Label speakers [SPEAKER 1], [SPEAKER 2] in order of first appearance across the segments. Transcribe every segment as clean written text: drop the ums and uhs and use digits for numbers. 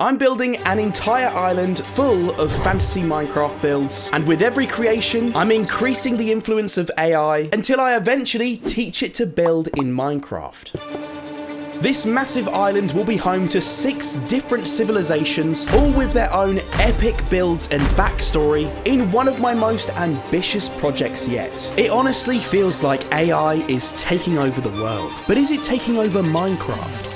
[SPEAKER 1] I'm building an entire island full of fantasy Minecraft builds, and with every creation, I'm increasing the influence of AI until I eventually teach it to build in Minecraft. This massive island will be home to 6 different civilizations, all with their own epic builds and backstory in one of my most ambitious projects yet. It honestly feels like AI is taking over the world, but is it taking over Minecraft?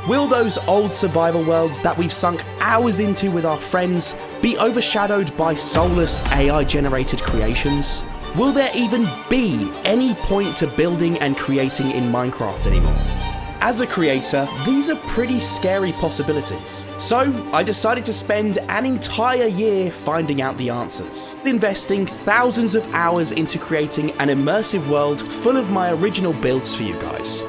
[SPEAKER 1] Will those old survival worlds that we've sunk hours into with our friends be overshadowed by soulless AI-generated creations? Will there even be any point to building and creating in Minecraft anymore? As a creator, these are pretty scary possibilities. So I decided to spend an entire year finding out the answers, investing thousands of hours into creating an immersive world full of my original builds for you guys.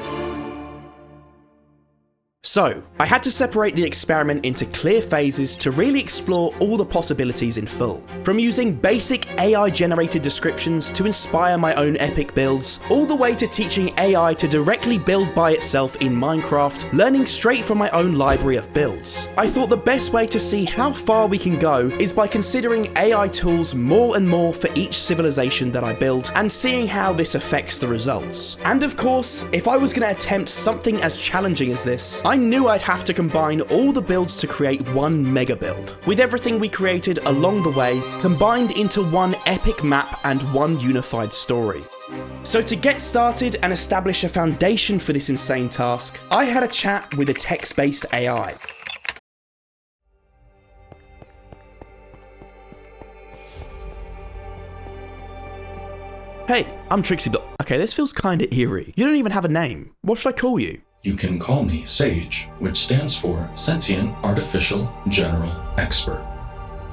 [SPEAKER 1] So, I had to separate the experiment into clear phases to really explore all the possibilities in full. From using basic AI-generated descriptions to inspire my own epic builds, all the way to teaching AI to directly build by itself in Minecraft, learning straight from my own library of builds. I thought the best way to see how far we can go is by considering AI tools more and more for each civilization that I build, and seeing how this affects the results. And of course, if I was going to attempt something as challenging as this, I knew I'd have to combine all the builds to create one mega build, with everything we created along the way combined into one epic map and one unified story. So to get started and establish a foundation for this insane task, I had a chat with a text-based AI. Hey, I'm TrixyBlox. Okay, this feels kinda eerie. You don't even have a name. What should I call you?
[SPEAKER 2] You can call me Sage, which stands for Sentient Artificial General Expert.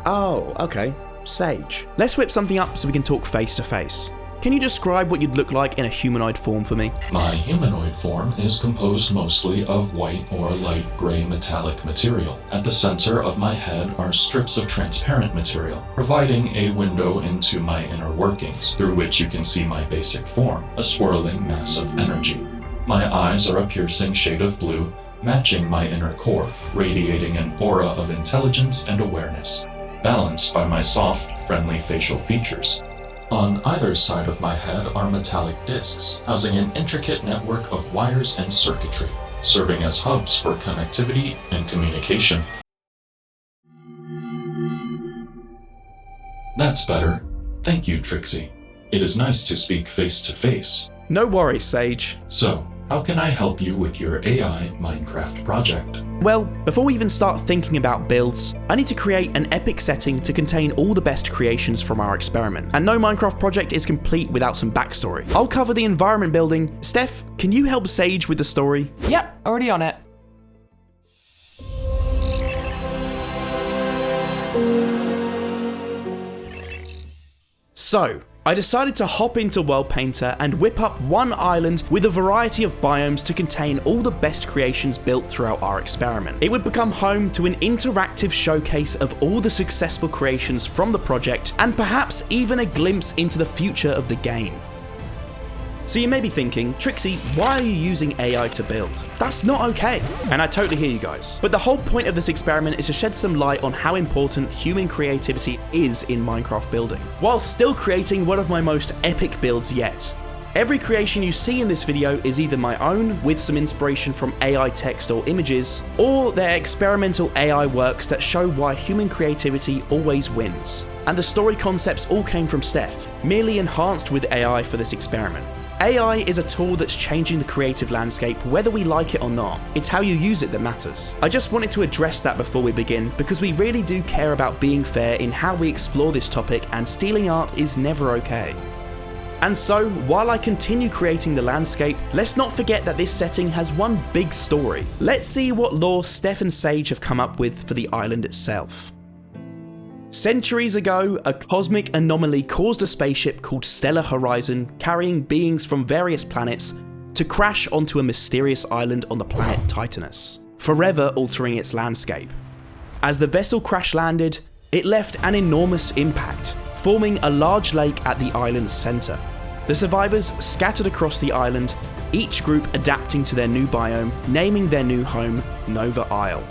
[SPEAKER 1] Oh, okay. Sage. Let's whip something up so we can talk face to face. Can you describe what you'd look like in a humanoid form for me?
[SPEAKER 2] My humanoid form is composed mostly of white or light gray metallic material. At the center of my head are strips of transparent material, providing a window into my inner workings, through which you can see my basic form, a swirling mass of energy. My eyes are a piercing shade of blue, matching my inner core, radiating an aura of intelligence and awareness, balanced by my soft, friendly facial features. On either side of my head are metallic discs, housing an intricate network of wires and circuitry, serving as hubs for connectivity and communication. That's better. Thank you, Trixie. It is nice to speak face to face.
[SPEAKER 1] No worries, Sage.
[SPEAKER 2] So, how can I help you with your AI Minecraft project?
[SPEAKER 1] Well, before we even start thinking about builds, I need to create an epic setting to contain all the best creations from our experiment. And no Minecraft project is complete without some backstory. I'll cover the environment building. Steph, can you help Sage with the story?
[SPEAKER 3] Yep, already on it.
[SPEAKER 1] So, I decided to hop into World Painter and whip up one island with a variety of biomes to contain all the best creations built throughout our experiment. It would become home to an interactive showcase of all the successful creations from the project, and perhaps even a glimpse into the future of the game. So you may be thinking, Trixie, why are you using AI to build? That's not okay. And I totally hear you guys. But the whole point of this experiment is to shed some light on how important human creativity is in Minecraft building, while still creating one of my most epic builds yet. Every creation you see in this video is either my own, with some inspiration from AI text or images, or they're experimental AI works that show why human creativity always wins. And the story concepts all came from Steph, merely enhanced with AI for this experiment. AI is a tool that's changing the creative landscape whether we like it or not. It's how you use it that matters. I just wanted to address that before we begin, because we really do care about being fair in how we explore this topic, and stealing art is never okay. And so, while I continue creating the landscape, let's not forget that this setting has one big story. Let's see what lore Steph and Sage have come up with for the island itself. Centuries ago, a cosmic anomaly caused a spaceship called Stellar Horizon, carrying beings from various planets, to crash onto a mysterious island on the planet Titanus, forever altering its landscape. As the vessel crash landed, it left an enormous impact, forming a large lake at the island's centre. The survivors scattered across the island, each group adapting to their new biome, naming their new home Nova Isle.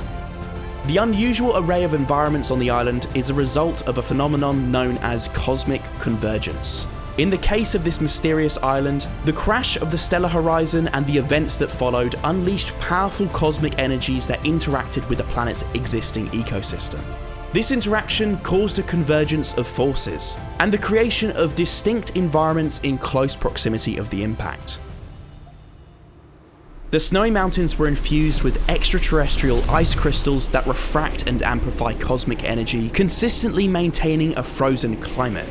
[SPEAKER 1] The unusual array of environments on the island is a result of a phenomenon known as cosmic convergence. In the case of this mysterious island, the crash of the stellar horizon and the events that followed unleashed powerful cosmic energies that interacted with the planet's existing ecosystem. This interaction caused a convergence of forces, and the creation of distinct environments in close proximity of the impact. The snowy mountains were infused with extraterrestrial ice crystals that refract and amplify cosmic energy, consistently maintaining a frozen climate.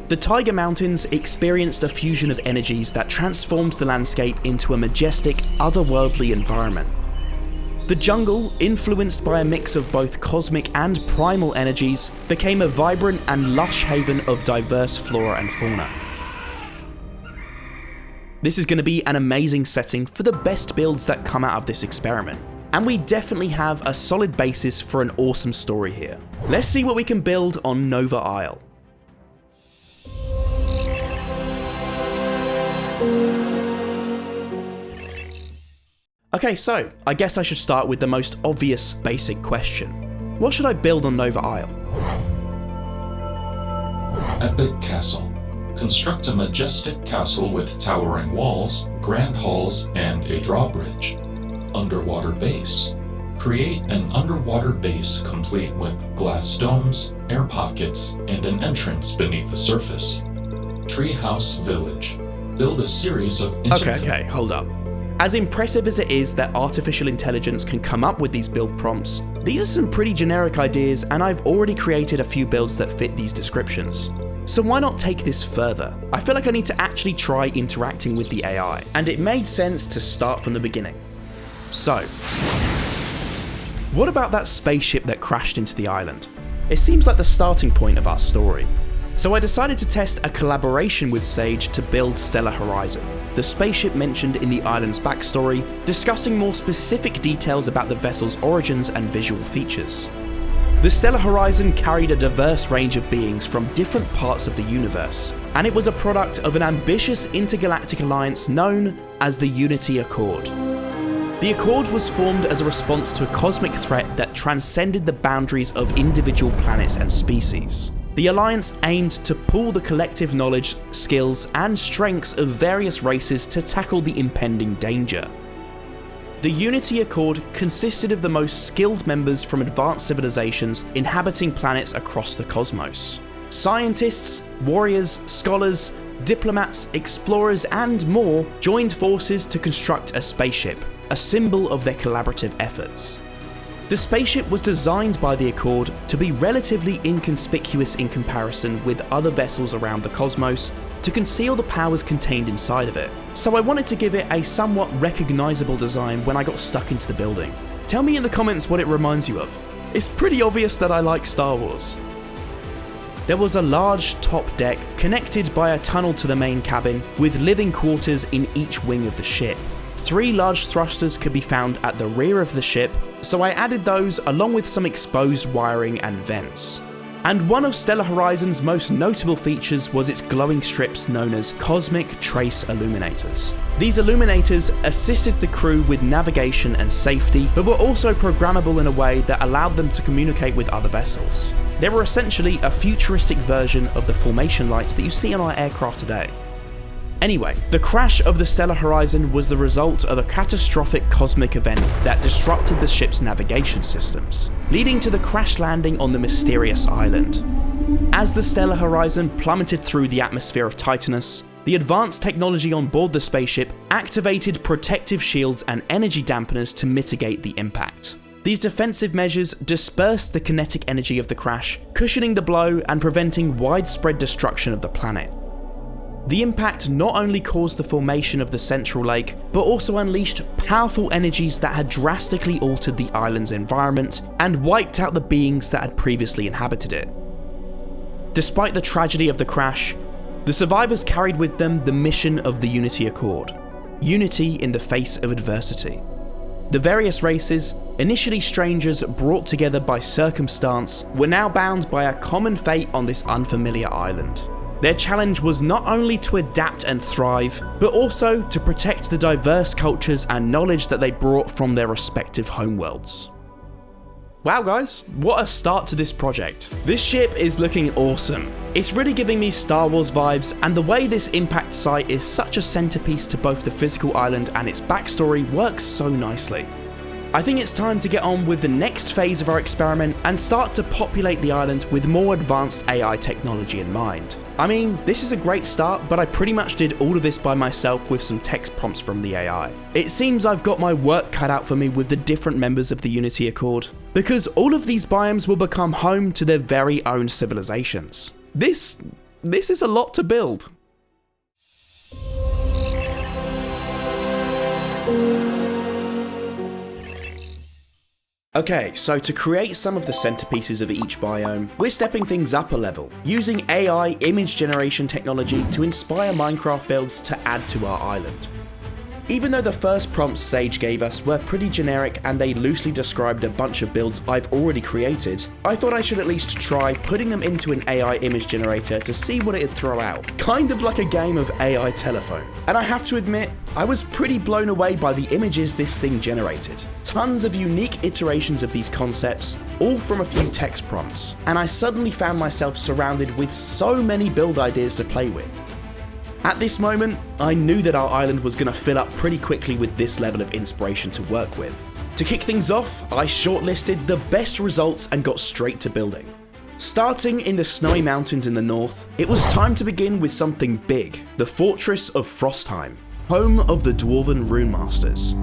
[SPEAKER 1] The Tiger Mountains experienced a fusion of energies that transformed the landscape into a majestic, otherworldly environment. The jungle, influenced by a mix of both cosmic and primal energies, became a vibrant and lush haven of diverse flora and fauna. This is going to be an amazing setting for the best builds that come out of this experiment, and we definitely have a solid basis for an awesome story here. Let's see what we can build on Nova Isle. Okay, so I guess I should start with the most obvious basic question. What should I build on Nova Isle?
[SPEAKER 2] Epic Castle. Construct a majestic castle with towering walls, grand halls, and a drawbridge. Underwater base. Create an underwater base complete with glass domes, air pockets, and an entrance beneath the surface. Treehouse Village. Build a series of
[SPEAKER 1] Okay, hold up. As impressive as it is that artificial intelligence can come up with these build prompts, these are some pretty generic ideas, and I've already created a few builds that fit these descriptions. So why not take this further? I feel like I need to actually try interacting with the AI, and it made sense to start from the beginning. So, what about that spaceship that crashed into the island? It seems like the starting point of our story. So I decided to test a collaboration with Sage to build Stellar Horizon, the spaceship mentioned in the island's backstory, discussing more specific details about the vessel's origins and visual features. The Stellar Horizon carried a diverse range of beings from different parts of the universe, and it was a product of an ambitious intergalactic alliance known as the Unity Accord. The Accord was formed as a response to a cosmic threat that transcended the boundaries of individual planets and species. The Alliance aimed to pool the collective knowledge, skills, and strengths of various races to tackle the impending danger. The Unity Accord consisted of the most skilled members from advanced civilizations inhabiting planets across the cosmos. Scientists, warriors, scholars, diplomats, explorers, and more joined forces to construct a spaceship, a symbol of their collaborative efforts. The spaceship was designed by the Accord to be relatively inconspicuous in comparison with other vessels around the cosmos to conceal the powers contained inside of it, so I wanted to give it a somewhat recognizable design when I got stuck into the building. Tell me in the comments what it reminds you of. It's pretty obvious that I like Star Wars. There was a large top deck connected by a tunnel to the main cabin with living quarters in each wing of the ship. 3 large thrusters could be found at the rear of the ship, so I added those along with some exposed wiring and vents. And one of Stellar Horizon's most notable features was its glowing strips known as Cosmic Trace Illuminators. These illuminators assisted the crew with navigation and safety, but were also programmable in a way that allowed them to communicate with other vessels. They were essentially a futuristic version of the formation lights that you see on our aircraft today. Anyway, the crash of the Stellar Horizon was the result of a catastrophic cosmic event that disrupted the ship's navigation systems, leading to the crash landing on the mysterious island. As the Stellar Horizon plummeted through the atmosphere of Titanus, the advanced technology on board the spaceship activated protective shields and energy dampeners to mitigate the impact. These defensive measures dispersed the kinetic energy of the crash, cushioning the blow and preventing widespread destruction of the planet. The impact not only caused the formation of the central lake, but also unleashed powerful energies that had drastically altered the island's environment and wiped out the beings that had previously inhabited it. Despite the tragedy of the crash, the survivors carried with them the mission of the Unity Accord, unity in the face of adversity. The various races, initially strangers brought together by circumstance, were now bound by a common fate on this unfamiliar island. Their challenge was not only to adapt and thrive, but also to protect the diverse cultures and knowledge that they brought from their respective homeworlds. Wow guys, what a start to this project. This ship is looking awesome. It's really giving me Star Wars vibes, and the way this impact site is such a centerpiece to both the physical island and its backstory works so nicely. I think it's time to get on with the next phase of our experiment and start to populate the island with more advanced AI technology in mind. I mean, this is a great start, but I pretty much did all of this by myself with some text prompts from the AI. It seems I've got my work cut out for me with the different members of the Unity Accord, because all of these biomes will become home to their very own civilizations. This is a lot to build. Okay, so to create some of the centerpieces of each biome, we're stepping things up a level, using AI image generation technology to inspire Minecraft builds to add to our island. Even though the first prompts Sage gave us were pretty generic and they loosely described a bunch of builds I've already created, I thought I should at least try putting them into an AI image generator to see what it'd throw out. Kind of like a game of AI telephone. And I have to admit, I was pretty blown away by the images this thing generated. Tons of unique iterations of these concepts, all from a few text prompts, and I suddenly found myself surrounded with so many build ideas to play with. At this moment, I knew that our island was going to fill up pretty quickly with this level of inspiration to work with. To kick things off, I shortlisted the best results and got straight to building. Starting in the snowy mountains in the north, it was time to begin with something big, the Fortress of Frostheim, home of the Dwarven Runemasters.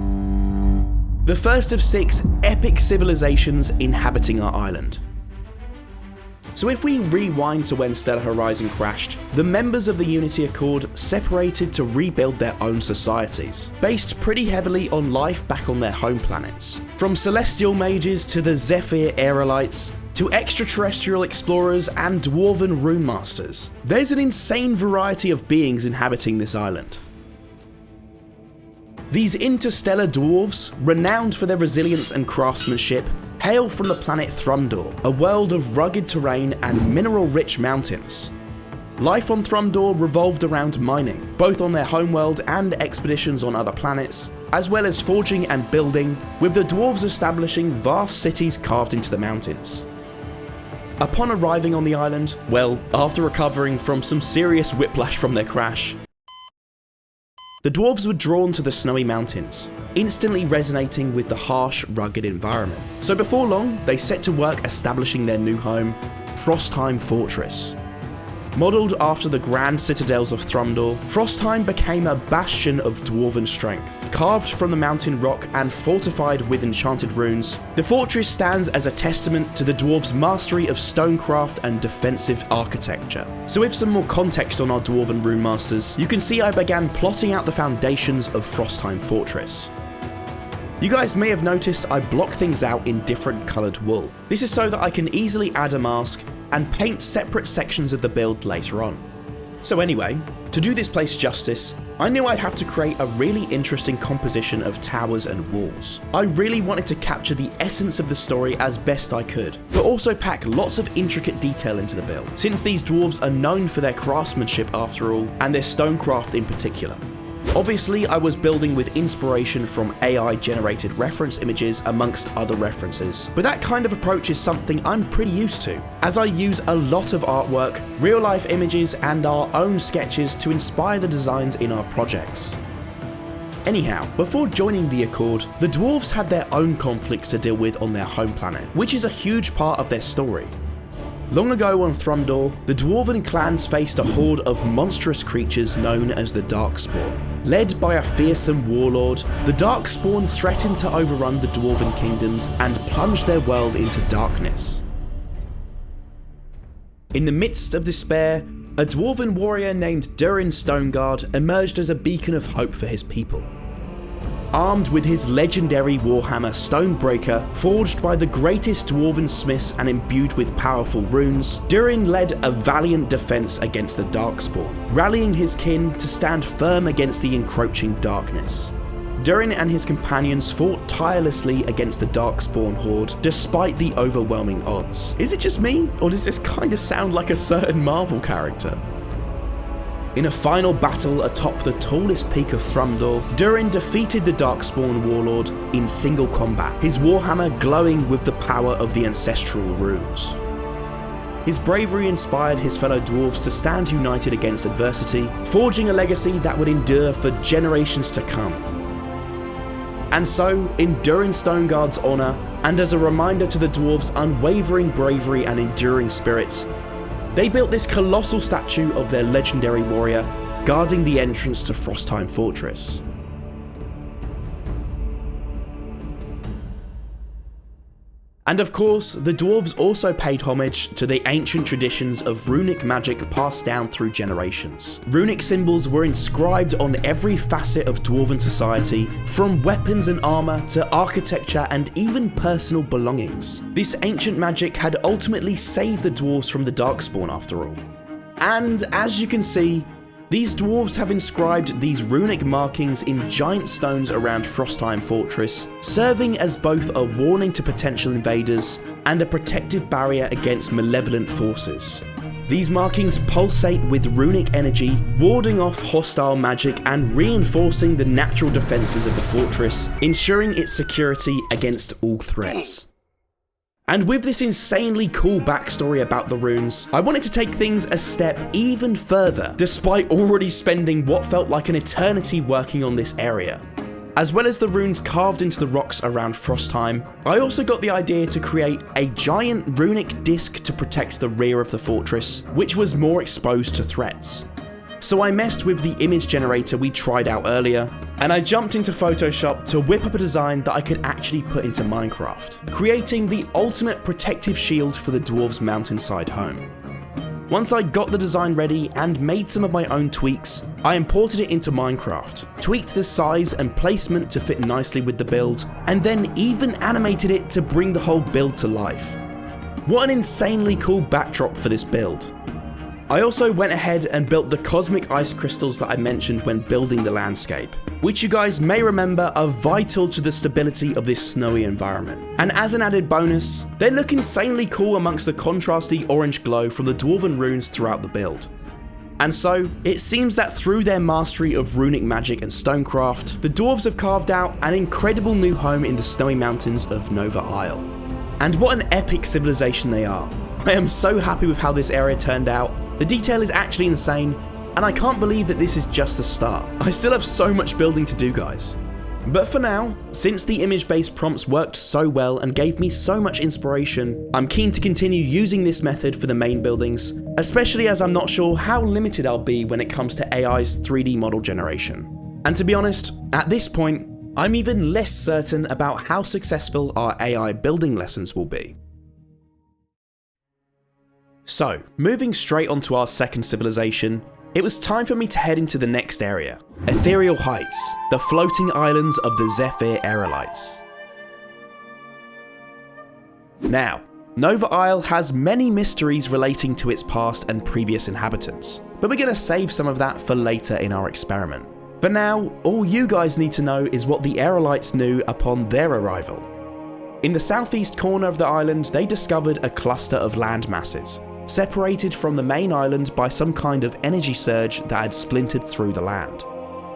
[SPEAKER 1] The first of 6 epic civilizations inhabiting our island. So if we rewind to when Stellar Horizon crashed, the members of the Unity Accord separated to rebuild their own societies, based pretty heavily on life back on their home planets. From celestial mages to the Zephyr Aerolites, to extraterrestrial explorers and Dwarven Runemasters, there's an insane variety of beings inhabiting this island. These interstellar dwarves, renowned for their resilience and craftsmanship, hail from the planet Thrumdor, a world of rugged terrain and mineral-rich mountains. Life on Thrumdor revolved around mining, both on their homeworld and expeditions on other planets, as well as forging and building, with the dwarves establishing vast cities carved into the mountains. Upon arriving on the island, well, after recovering from some serious whiplash from their crash, the dwarves were drawn to the snowy mountains, instantly resonating with the harsh, rugged environment. So before long, they set to work establishing their new home, Frostheim Fortress. Modelled after the grand citadels of Thrumdor, Frostheim became a bastion of dwarven strength. Carved from the mountain rock and fortified with enchanted runes, the fortress stands as a testament to the dwarves' mastery of stonecraft and defensive architecture. So with some more context on our Dwarven Runemasters, you can see I began plotting out the foundations of Frostheim Fortress. You guys may have noticed I block things out in different coloured wool. This is so that I can easily add a mask and paint separate sections of the build later on. So anyway, to do this place justice, I knew I'd have to create a really interesting composition of towers and walls. I really wanted to capture the essence of the story as best I could, but also pack lots of intricate detail into the build, since these dwarves are known for their craftsmanship after all, and their stonecraft in particular. Obviously, I was building with inspiration from AI-generated reference images amongst other references, but that kind of approach is something I'm pretty used to, as I use a lot of artwork, real-life images, and our own sketches to inspire the designs in our projects. Anyhow, before joining the Accord, the dwarves had their own conflicts to deal with on their home planet, which is a huge part of their story. Long ago on Thrumdor, the Dwarven clans faced a horde of monstrous creatures known as the Darkspawn. Led by a fearsome warlord, the Darkspawn threatened to overrun the Dwarven kingdoms and plunge their world into darkness. In the midst of despair, a Dwarven warrior named Durin Stoneguard emerged as a beacon of hope for his people. Armed with his legendary warhammer Stonebreaker, forged by the greatest dwarven smiths and imbued with powerful runes, Durin led a valiant defense against the Darkspawn, rallying his kin to stand firm against the encroaching darkness. Durin and his companions fought tirelessly against the Darkspawn horde, despite the overwhelming odds. Is it just me, or does this kinda sound like a certain Marvel character? In a final battle atop the tallest peak of Thrumdor, Durin defeated the Darkspawn warlord in single combat, his warhammer glowing with the power of the ancestral runes. His bravery inspired his fellow dwarves to stand united against adversity, forging a legacy that would endure for generations to come. And so, in Durin Stoneguard's honour, and as a reminder to the dwarves' unwavering bravery and enduring spirit, they built this colossal statue of their legendary warrior, guarding the entrance to Frostheim Fortress. And of course, the dwarves also paid homage to the ancient traditions of runic magic passed down through generations. Runic symbols were inscribed on every facet of dwarven society, from weapons and armour to architecture and even personal belongings. This ancient magic had ultimately saved the dwarves from the Darkspawn after all. And as you can see, these dwarves have inscribed these runic markings in giant stones around Frostheim Fortress, serving as both a warning to potential invaders and a protective barrier against malevolent forces. These markings pulsate with runic energy, warding off hostile magic and reinforcing the natural defences of the fortress, ensuring its security against all threats. And with this insanely cool backstory about the runes, I wanted to take things a step even further, despite already spending what felt like an eternity working on this area. As well as the runes carved into the rocks around Frostheim, I also got the idea to create a giant runic disc to protect the rear of the fortress, which was more exposed to threats. So I messed with the image generator we tried out earlier, and I jumped into Photoshop to whip up a design that I could actually put into Minecraft, creating the ultimate protective shield for the dwarves' mountainside home. Once I got the design ready and made some of my own tweaks, I imported it into Minecraft, tweaked the size and placement to fit nicely with the build, and then even animated it to bring the whole build to life. What an insanely cool backdrop for this build. I also went ahead and built the cosmic ice crystals that I mentioned when building the landscape, which you guys may remember are vital to the stability of this snowy environment. And as an added bonus, they look insanely cool amongst the contrasty orange glow from the dwarven runes throughout the build. And so, it seems that through their mastery of runic magic and stonecraft, the dwarves have carved out an incredible new home in the snowy mountains of Nova Isle. And what an epic civilization they are. I am so happy with how this area turned out. The detail is actually insane, and I can't believe that this is just the start. I still have so much building to do, guys. But for now, since the image-based prompts worked so well and gave me so much inspiration, I'm keen to continue using this method for the main buildings, especially as I'm not sure how limited I'll be when it comes to AI's 3D model generation. And to be honest, at this point, I'm even less certain about how successful our AI building lessons will be. So, moving straight onto our second civilization, it was time for me to head into the next area, Ethereal Heights, the floating islands of the Zephyr Aerolites. Now, Nova Isle has many mysteries relating to its past and previous inhabitants, but we're going to save some of that for later in our experiment. For now, all you guys need to know is what the Aerolites knew upon their arrival. In the southeast corner of the island, they discovered a cluster of land masses, separated from the main island by some kind of energy surge that had splintered through the land.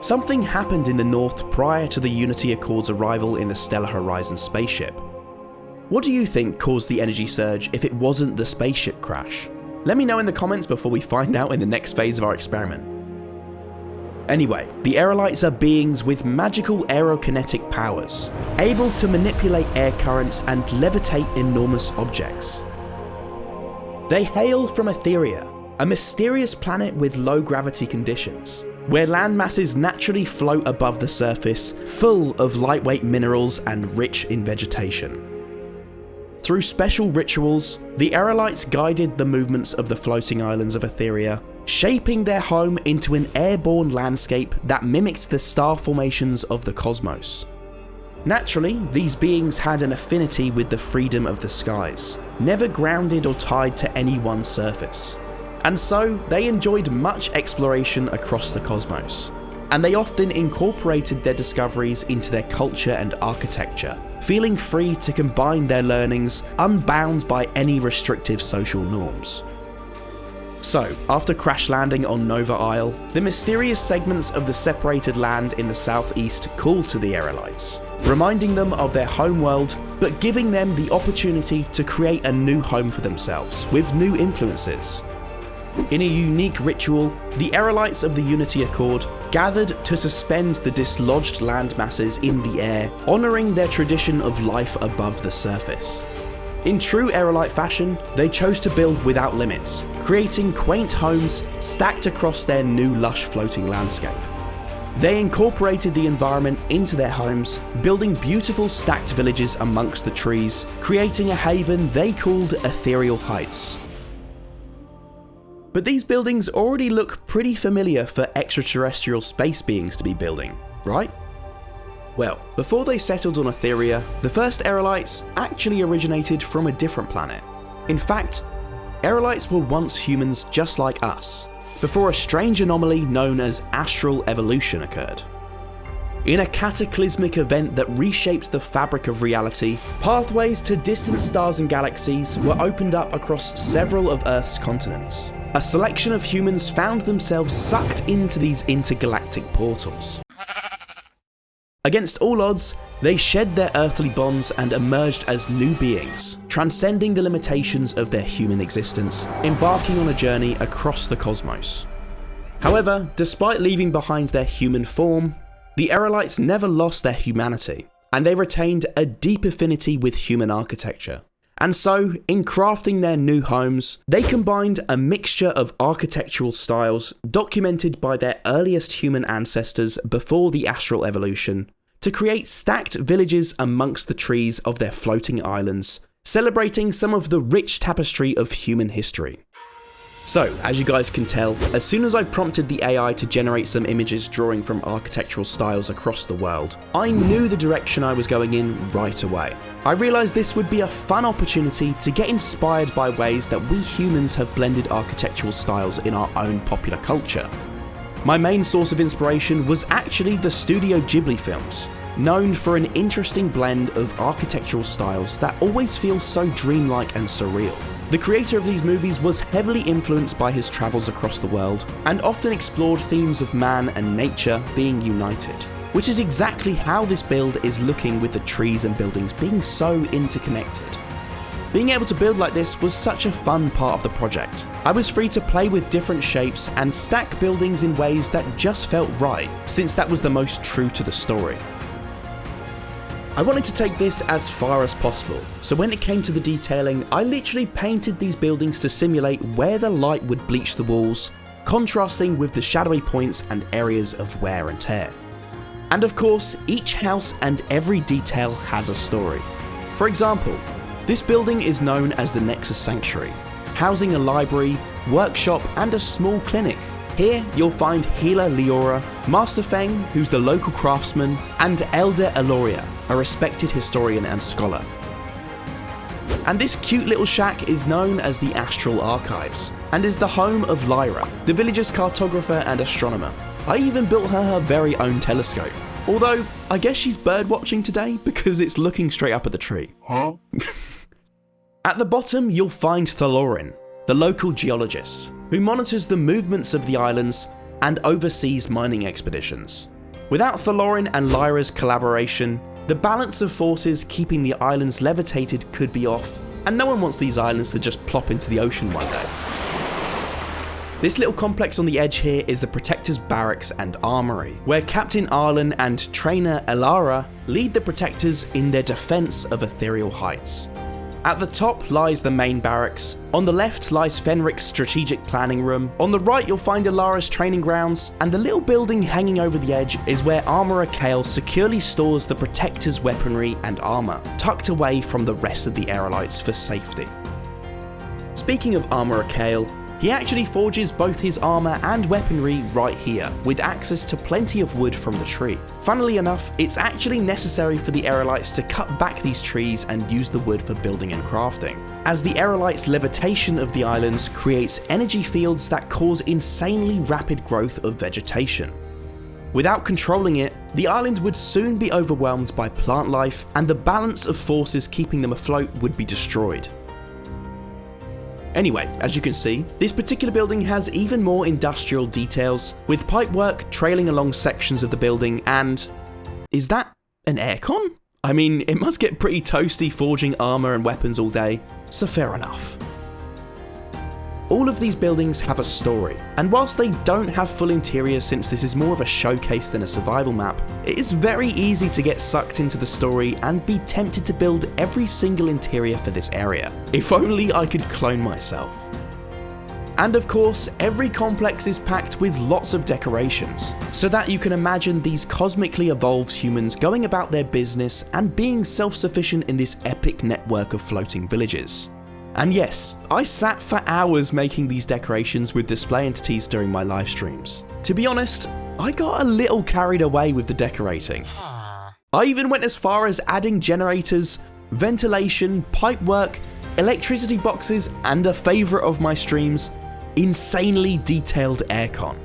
[SPEAKER 1] Something happened in the north prior to the Unity Accord's arrival in the Stellar Horizon spaceship. What do you think caused the energy surge if it wasn't the spaceship crash? Let me know in the comments before we find out in the next phase of our experiment. Anyway, the Aerolites are beings with magical aerokinetic powers, able to manipulate air currents and levitate enormous objects. They hail from Etheria, a mysterious planet with low gravity conditions, where land masses naturally float above the surface, full of lightweight minerals and rich in vegetation. Through special rituals, the Aerolites guided the movements of the floating islands of Etheria, shaping their home into an airborne landscape that mimicked the star formations of the cosmos. Naturally, these beings had an affinity with the freedom of the skies, never grounded or tied to any one surface. And so, they enjoyed much exploration across the cosmos, and they often incorporated their discoveries into their culture and architecture, feeling free to combine their learnings unbound by any restrictive social norms. So, after crash landing on Nova Isle, the mysterious segments of the separated land in the southeast call to the Aerolites, reminding them of their homeworld, but giving them the opportunity to create a new home for themselves, with new influences. In a unique ritual, the Aerolites of the Unity Accord gathered to suspend the dislodged land masses in the air, honouring their tradition of life above the surface. In true Aerolite fashion, they chose to build without limits, creating quaint homes stacked across their new lush floating landscape. They incorporated the environment into their homes, building beautiful stacked villages amongst the trees, creating a haven they called Ethereal Heights. But these buildings already look pretty familiar for extraterrestrial space beings to be building, right? Well, before they settled on Etheria, the first Aerolites actually originated from a different planet. In fact, Aerolites were once humans just like us, before a strange anomaly known as astral evolution occurred. In a cataclysmic event that reshaped the fabric of reality, pathways to distant stars and galaxies were opened up across several of Earth's continents. A selection of humans found themselves sucked into these intergalactic portals. Against all odds, they shed their earthly bonds and emerged as new beings, transcending the limitations of their human existence, embarking on a journey across the cosmos. However, despite leaving behind their human form, the Aerolites never lost their humanity, and they retained a deep affinity with human architecture. And so, in crafting their new homes, they combined a mixture of architectural styles documented by their earliest human ancestors before the astral evolution, to create stacked villages amongst the trees of their floating islands, celebrating some of the rich tapestry of human history. So, as you guys can tell, as soon as I prompted the AI to generate some images drawing from architectural styles across the world, I knew the direction I was going in right away. I realised this would be a fun opportunity to get inspired by ways that we humans have blended architectural styles in our own popular culture. My main source of inspiration was actually the Studio Ghibli films, known for an interesting blend of architectural styles that always feel so dreamlike and surreal. The creator of these movies was heavily influenced by his travels across the world, and often explored themes of man and nature being united, which is exactly how this build is looking with the trees and buildings being so interconnected. Being able to build like this was such a fun part of the project. I was free to play with different shapes and stack buildings in ways that just felt right, since that was the most true to the story. I wanted to take this as far as possible, so when it came to the detailing, I literally painted these buildings to simulate where the light would bleach the walls, contrasting with the shadowy points and areas of wear and tear. And of course, each house and every detail has a story. For example, this building is known as the Nexus Sanctuary, housing a library, workshop and a small clinic. Here you'll find Healer Leora, Master Feng, who's the local craftsman, and Elder Eloria, a respected historian and scholar. And this cute little shack is known as the Astral Archives, and is the home of Lyra, the village's cartographer and astronomer. I even built her very own telescope. Although, I guess she's birdwatching today because it's looking straight up at the tree. Huh? At the bottom, you'll find Thalorin, the local geologist, who monitors the movements of the islands and oversees mining expeditions. Without Thalorin and Lyra's collaboration, the balance of forces keeping the islands levitated could be off, and no one wants these islands to just plop into the ocean one day. This little complex on the edge here is the Protector's Barracks and Armory, where Captain Arlen and trainer Elara lead the Protectors in their defense of Ethereal Heights. At the top lies the main barracks, on the left lies Fenric's strategic planning room, on the right you'll find Elara's training grounds, and the little building hanging over the edge is where Armourer Kale securely stores the Protector's weaponry and armour, tucked away from the rest of the Aerolites for safety. Speaking of Armourer Kale, he actually forges both his armour and weaponry right here, with access to plenty of wood from the tree. Funnily enough, it's actually necessary for the Aerolites to cut back these trees and use the wood for building and crafting, as the Aerolites' levitation of the islands creates energy fields that cause insanely rapid growth of vegetation. Without controlling it, the island would soon be overwhelmed by plant life, and the balance of forces keeping them afloat would be destroyed. Anyway, as you can see, this particular building has even more industrial details, with pipework trailing along sections of the building and... is that an aircon? I mean, it must get pretty toasty forging armour and weapons all day, so fair enough. All of these buildings have a story, and whilst they don't have full interiors since this is more of a showcase than a survival map, it is very easy to get sucked into the story and be tempted to build every single interior for this area. If only I could clone myself. And of course, every complex is packed with lots of decorations, so that you can imagine these cosmically evolved humans going about their business and being self-sufficient in this epic network of floating villages. And yes, I sat for hours making these decorations with display entities during my live streams. To be honest, I got a little carried away with the decorating. I even went as far as adding generators, ventilation, pipework, electricity boxes, and a favourite of my streams, insanely detailed aircon.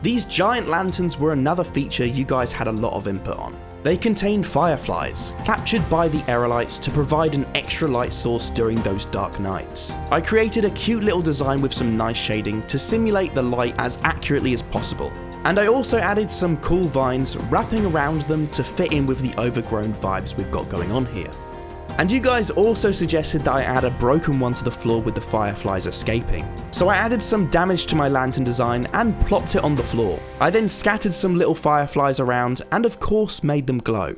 [SPEAKER 1] These giant lanterns were another feature you guys had a lot of input on. They contained fireflies, captured by the aerolites to provide an extra light source during those dark nights. I created a cute little design with some nice shading to simulate the light as accurately as possible. And I also added some cool vines wrapping around them to fit in with the overgrown vibes we've got going on here. And you guys also suggested that I add a broken one to the floor with the fireflies escaping. So I added some damage to my lantern design and plopped it on the floor. I then scattered some little fireflies around and of course made them glow.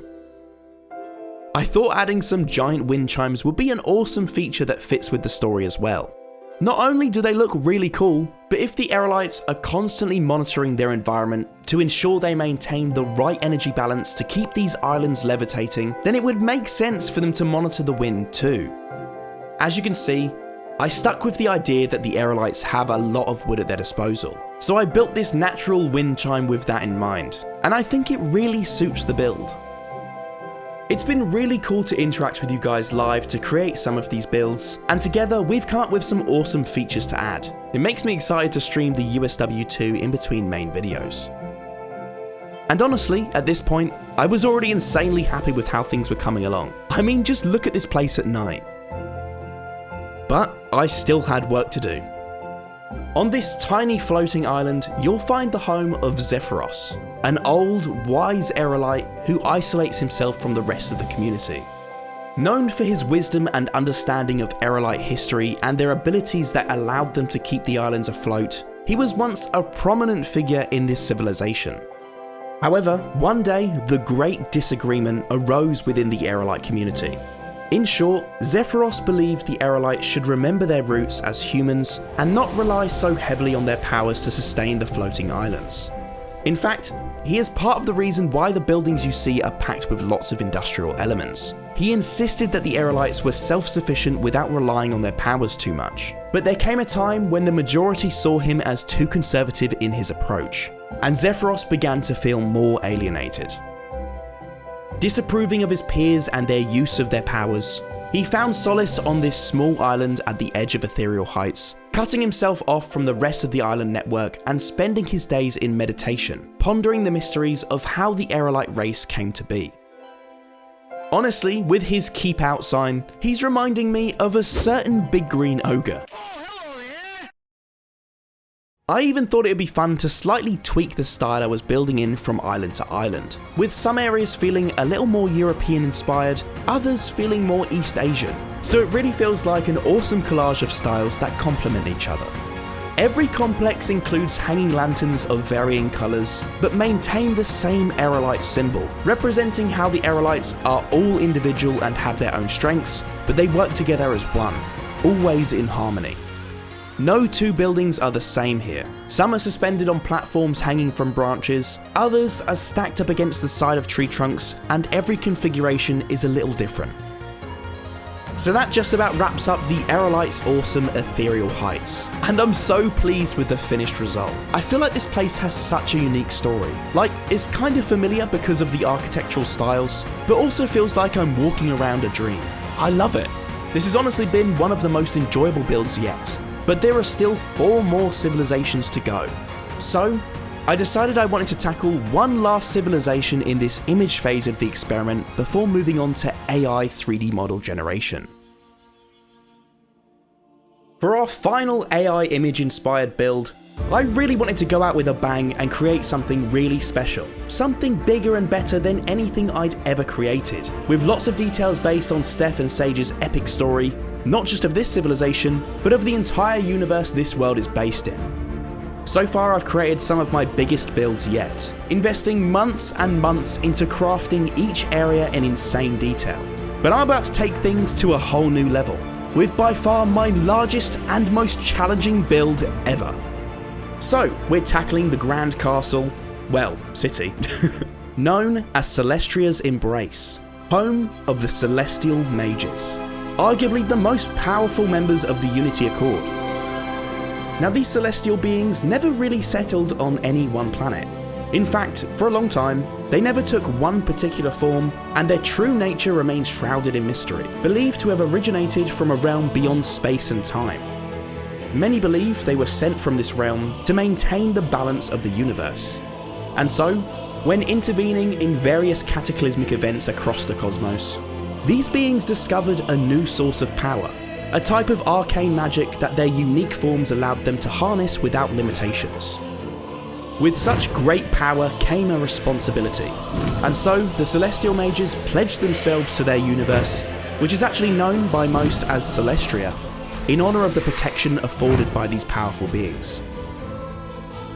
[SPEAKER 1] I thought adding some giant wind chimes would be an awesome feature that fits with the story as well. Not only do they look really cool, but if the aerolites are constantly monitoring their environment to ensure they maintain the right energy balance to keep these islands levitating, then it would make sense for them to monitor the wind too. As you can see, I stuck with the idea that the aerolites have a lot of wood at their disposal, so I built this natural wind chime with that in mind, and I think it really suits the build. It's been really cool to interact with you guys live to create some of these builds, and together we've come up with some awesome features to add. It makes me excited to stream the USW2 in between main videos. And honestly, at this point, I was already insanely happy with how things were coming along. I mean, just look at this place at night. But I still had work to do. On this tiny floating island, you'll find the home of Zephyros, an old, wise aerolite who isolates himself from the rest of the community. Known for his wisdom and understanding of aerolite history and their abilities that allowed them to keep the islands afloat, he was once a prominent figure in this civilization. However, one day, the great disagreement arose within the aerolite community. In short, Zephyros believed the aerolites should remember their roots as humans and not rely so heavily on their powers to sustain the floating islands. In fact, he is part of the reason why the buildings you see are packed with lots of industrial elements. He insisted that the aerolites were self-sufficient without relying on their powers too much. But there came a time when the majority saw him as too conservative in his approach, and Zephyros began to feel more alienated. Disapproving of his peers and their use of their powers, he found solace on this small island at the edge of ethereal heights, cutting himself off from the rest of the island network and spending his days in meditation, pondering the mysteries of how the aerolite race came to be. Honestly, with his keep out sign, he's reminding me of a certain big green ogre. I even thought it would be fun to slightly tweak the style I was building in from island to island, with some areas feeling a little more European inspired, others feeling more East Asian, so it really feels like an awesome collage of styles that complement each other. Every complex includes hanging lanterns of varying colours, but maintain the same aerolite symbol, representing how the aerolites are all individual and have their own strengths, but they work together as one, always in harmony. No two buildings are the same here. Some are suspended on platforms hanging from branches, others are stacked up against the side of tree trunks, and every configuration is a little different. So that just about wraps up the aerolite's awesome ethereal heights, and I'm so pleased with the finished result. I feel like this place has such a unique story. Like, it's kind of familiar because of the architectural styles, but also feels like I'm walking around a dream. I love it. This has honestly been one of the most enjoyable builds yet. But there are still 4 more civilizations to go. So, I decided I wanted to tackle one last civilization in this image phase of the experiment before moving on to AI 3D model generation. For our final AI image inspired build, I really wanted to go out with a bang and create something really special. Something bigger and better than anything I'd ever created. With lots of details based on Steph and Sage's epic story, not just of this civilization, but of the entire universe this world is based in. So far I've created some of my biggest builds yet, investing months and months into crafting each area in insane detail. But I'm about to take things to a whole new level, with by far my largest and most challenging build ever. So, we're tackling the Grand Castle, well, city, known as Celestria's Embrace, home of the Celestial Mages, arguably the most powerful members of the Unity Accord. Now, these celestial beings never really settled on any one planet. In fact, for a long time, they never took one particular form, and their true nature remains shrouded in mystery, believed to have originated from a realm beyond space and time. Many believe they were sent from this realm to maintain the balance of the universe. And so, when intervening in various cataclysmic events across the cosmos, these beings discovered a new source of power, a type of arcane magic that their unique forms allowed them to harness without limitations. With such great power came a responsibility, and so the Celestial Mages pledged themselves to their universe, which is actually known by most as Celestria, in honour of the protection afforded by these powerful beings.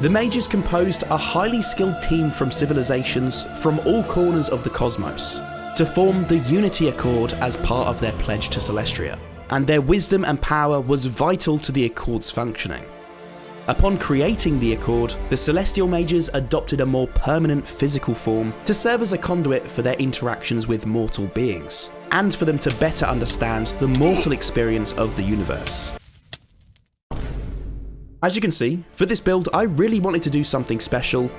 [SPEAKER 1] The Mages composed a highly skilled team from civilizations from all corners of the cosmos to form the Unity Accord as part of their pledge to Celestria, and their wisdom and power was vital to the Accord's functioning. Upon creating the Accord, the Celestial Mages adopted a more permanent physical form to serve as a conduit for their interactions with mortal beings, and for them to better understand the mortal experience of the universe. As you can see, for this build I really wanted to do something special,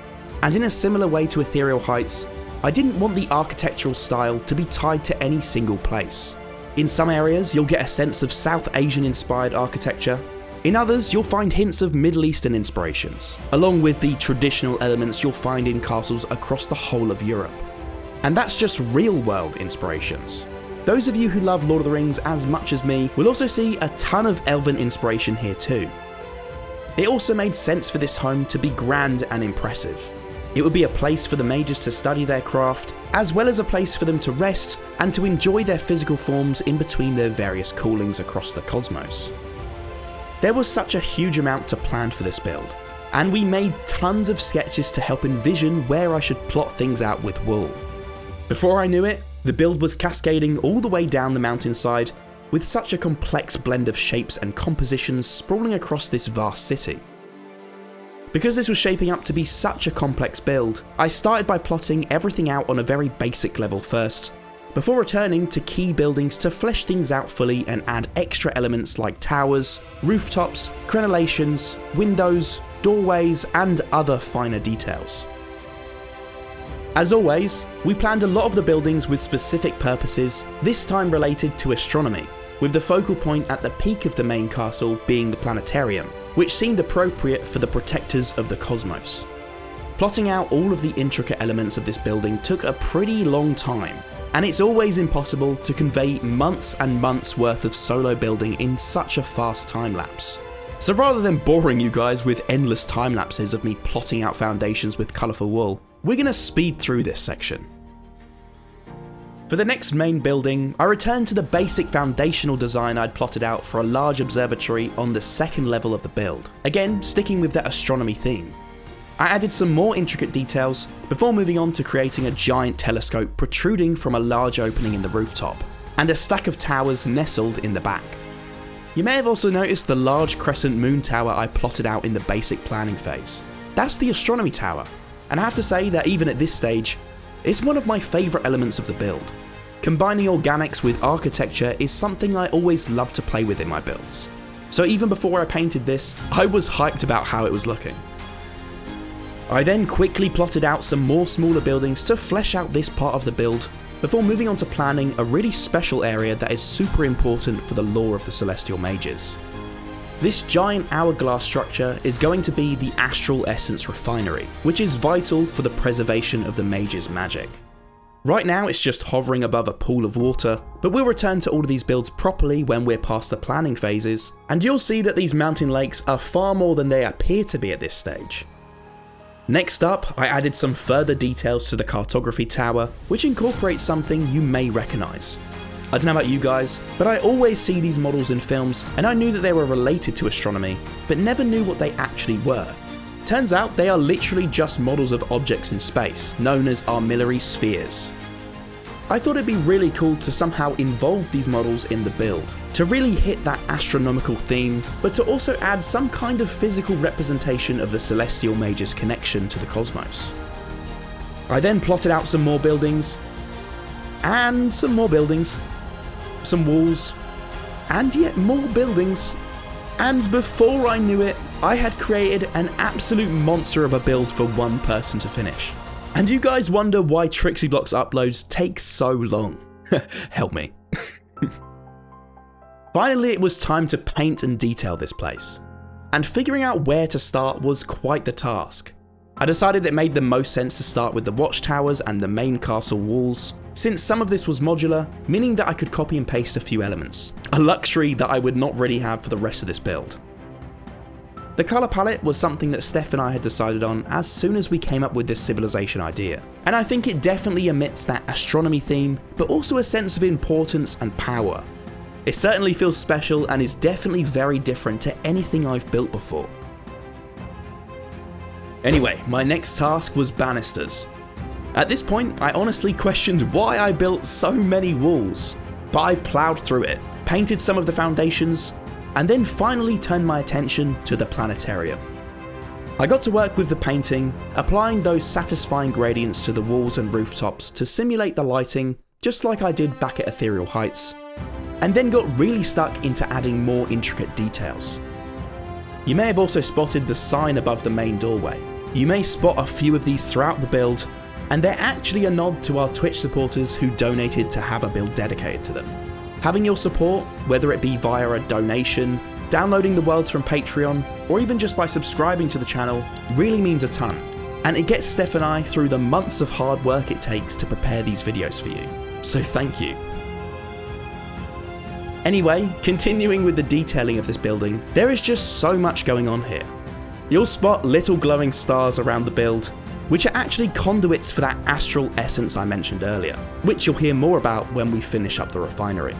[SPEAKER 1] and in a similar way to Ethereal Heights, I didn't want the architectural style to be tied to any single place. In some areas you'll get a sense of South Asian inspired architecture, in others you'll find hints of Middle Eastern inspirations, along with the traditional elements you'll find in castles across the whole of Europe. And that's just real world inspirations. Those of you who love Lord of the Rings as much as me will also see a ton of elven inspiration here too. It also made sense for this home to be grand and impressive. It would be a place for the mages to study their craft, as well as a place for them to rest and to enjoy their physical forms in between their various callings across the cosmos. There was such a huge amount to plan for this build, and we made tons of sketches to help envision where I should plot things out with wool. Before I knew it, the build was cascading all the way down the mountainside with such a complex blend of shapes and compositions sprawling across this vast city. Because this was shaping up to be such a complex build, I started by plotting everything out on a very basic level first, before returning to key buildings to flesh things out fully and add extra elements like towers, rooftops, crenellations, windows, doorways, and other finer details. As always, we planned a lot of the buildings with specific purposes, this time related to astronomy, with the focal point at the peak of the main castle being the planetarium, which seemed appropriate for the protectors of the cosmos. Plotting out all of the intricate elements of this building took a pretty long time, and it's always impossible to convey months and months worth of solo building in such a fast time lapse. So rather than boring you guys with endless time lapses of me plotting out foundations with colourful wool, we're going to speed through this section. For the next main building, I returned to the basic foundational design I'd plotted out for a large observatory on the second level of the build, again sticking with that astronomy theme. I added some more intricate details before moving on to creating a giant telescope protruding from a large opening in the rooftop, and a stack of towers nestled in the back. You may have also noticed the large crescent moon tower I plotted out in the basic planning phase. That's the astronomy tower, and I have to say that even at this stage, it's one of my favourite elements of the build. Combining organics with architecture is something I always love to play with in my builds, so even before I painted this, I was hyped about how it was looking. I then quickly plotted out some more smaller buildings to flesh out this part of the build, before moving on to planning a really special area that is super important for the lore of the Celestial Mages. This giant hourglass structure is going to be the Astral Essence Refinery, which is vital for the preservation of the Mages' magic. Right now it's just hovering above a pool of water, but we'll return to all of these builds properly when we're past the planning phases, and you'll see that these mountain lakes are far more than they appear to be at this stage. Next up, I added some further details to the cartography tower, which incorporates something you may recognise. I don't know about you guys, but I always see these models in films, and I knew that they were related to astronomy, but never knew what they actually were. Turns out they are literally just models of objects in space, known as armillary spheres. I thought it'd be really cool to somehow involve these models in the build, to really hit that astronomical theme, but to also add some kind of physical representation of the celestial mage's connection to the cosmos. I then plotted out some more buildings, and some more buildings, some walls, and yet more buildings, and before I knew it, I had created an absolute monster of a build for one person to finish. And you guys wonder why TrixyBlox uploads take so long. Help me. Finally, it was time to paint and detail this place. And figuring out where to start was quite the task. I decided it made the most sense to start with the watchtowers and the main castle walls, since some of this was modular, meaning that I could copy and paste a few elements, a luxury that I would not really have for the rest of this build. The colour palette was something that Steph and I had decided on as soon as we came up with this civilization idea, and I think it definitely emits that astronomy theme, but also a sense of importance and power. It certainly feels special and is definitely very different to anything I've built before. Anyway, my next task was banisters. At this point, I honestly questioned why I built so many walls, but I ploughed through it, painted some of the foundations, and then finally turned my attention to the planetarium. I got to work with the painting, applying those satisfying gradients to the walls and rooftops to simulate the lighting, just like I did back at Ethereal Heights, and then got really stuck into adding more intricate details. You may have also spotted the sign above the main doorway. You may spot a few of these throughout the build, and they're actually a nod to our Twitch supporters who donated to have a build dedicated to them. Having your support, whether it be via a donation, downloading the worlds from Patreon, or even just by subscribing to the channel, really means a ton. And it gets Steph and I through the months of hard work it takes to prepare these videos for you. So thank you. Anyway, continuing with the detailing of this building, there is just so much going on here. You'll spot little glowing stars around the build, which are actually conduits for that astral essence I mentioned earlier, which you'll hear more about when we finish up the refinery.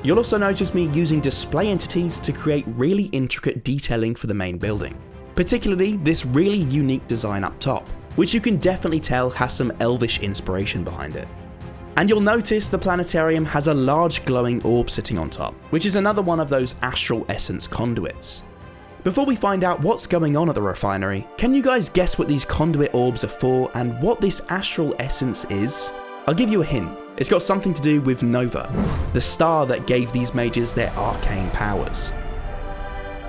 [SPEAKER 1] You'll also notice me using display entities to create really intricate detailing for the main building, particularly this really unique design up top, which you can definitely tell has some elvish inspiration behind it. And you'll notice the planetarium has a large glowing orb sitting on top, which is another one of those astral essence conduits. Before we find out what's going on at the refinery, can you guys guess what these conduit orbs are for and what this astral essence is? I'll give you a hint. It's got something to do with Nova, the star that gave these mages their arcane powers.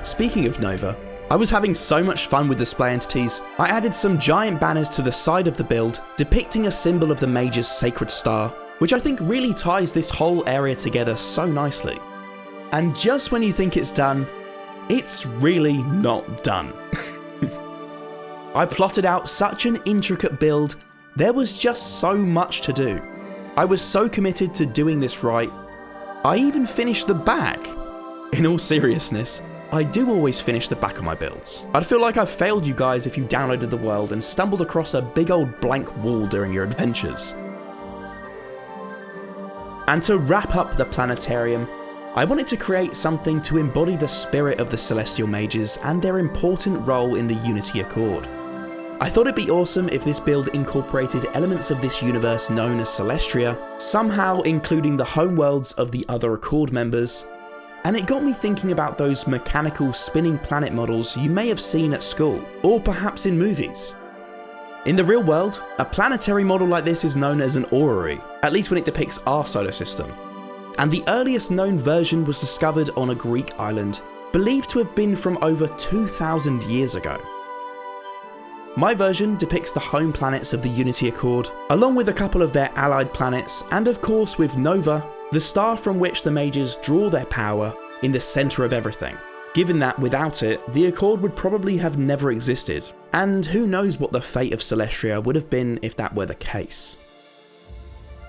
[SPEAKER 1] Speaking of Nova, I was having so much fun with display entities, I added some giant banners to the side of the build depicting a symbol of the mage's sacred star, which I think really ties this whole area together so nicely. And just when you think it's done, it's really not done. I plotted out such an intricate build, there was just so much to do. I was so committed to doing this right, I even finished the back. In all seriousness, I do always finish the back of my builds. I'd feel like I've failed you guys if you downloaded the world and stumbled across a big old blank wall during your adventures. And to wrap up the planetarium, I wanted to create something to embody the spirit of the Celestial Mages and their important role in the Unity Accord. I thought it'd be awesome if this build incorporated elements of this universe known as Celestria, somehow including the homeworlds of the other Accord members, and it got me thinking about those mechanical spinning planet models you may have seen at school, or perhaps in movies. In the real world, a planetary model like this is known as an orrery, at least when it depicts our solar system, and the earliest known version was discovered on a Greek island, believed to have been from over 2,000 years ago. My version depicts the home planets of the Unity Accord, along with a couple of their allied planets, and of course with Nova, the star from which the mages draw their power, in the centre of everything, given that without it, the Accord would probably have never existed, and who knows what the fate of Celestria would have been if that were the case.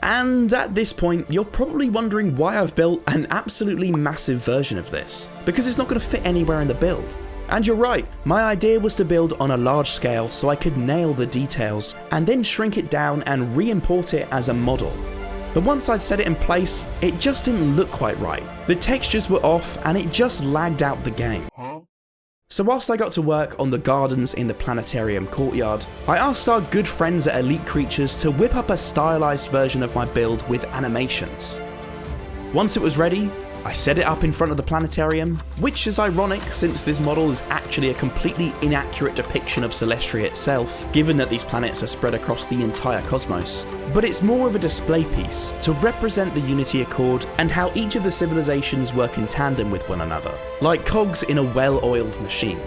[SPEAKER 1] And at this point, you're probably wondering why I've built an absolutely massive version of this, because it's not going to fit anywhere in the build. And you're right, my idea was to build on a large scale so I could nail the details, and then shrink it down and re-import it as a model. But once I'd set it in place, it just didn't look quite right. The textures were off and it just lagged out the game. So whilst I got to work on the gardens in the planetarium courtyard, I asked our good friends at Elite Creatures to whip up a stylized version of my build with animations. Once it was ready, I set it up in front of the planetarium, which is ironic since this model is actually a completely inaccurate depiction of Celestria itself, given that these planets are spread across the entire cosmos. But it's more of a display piece to represent the Unity Accord and how each of the civilizations work in tandem with one another, like cogs in a well-oiled machine.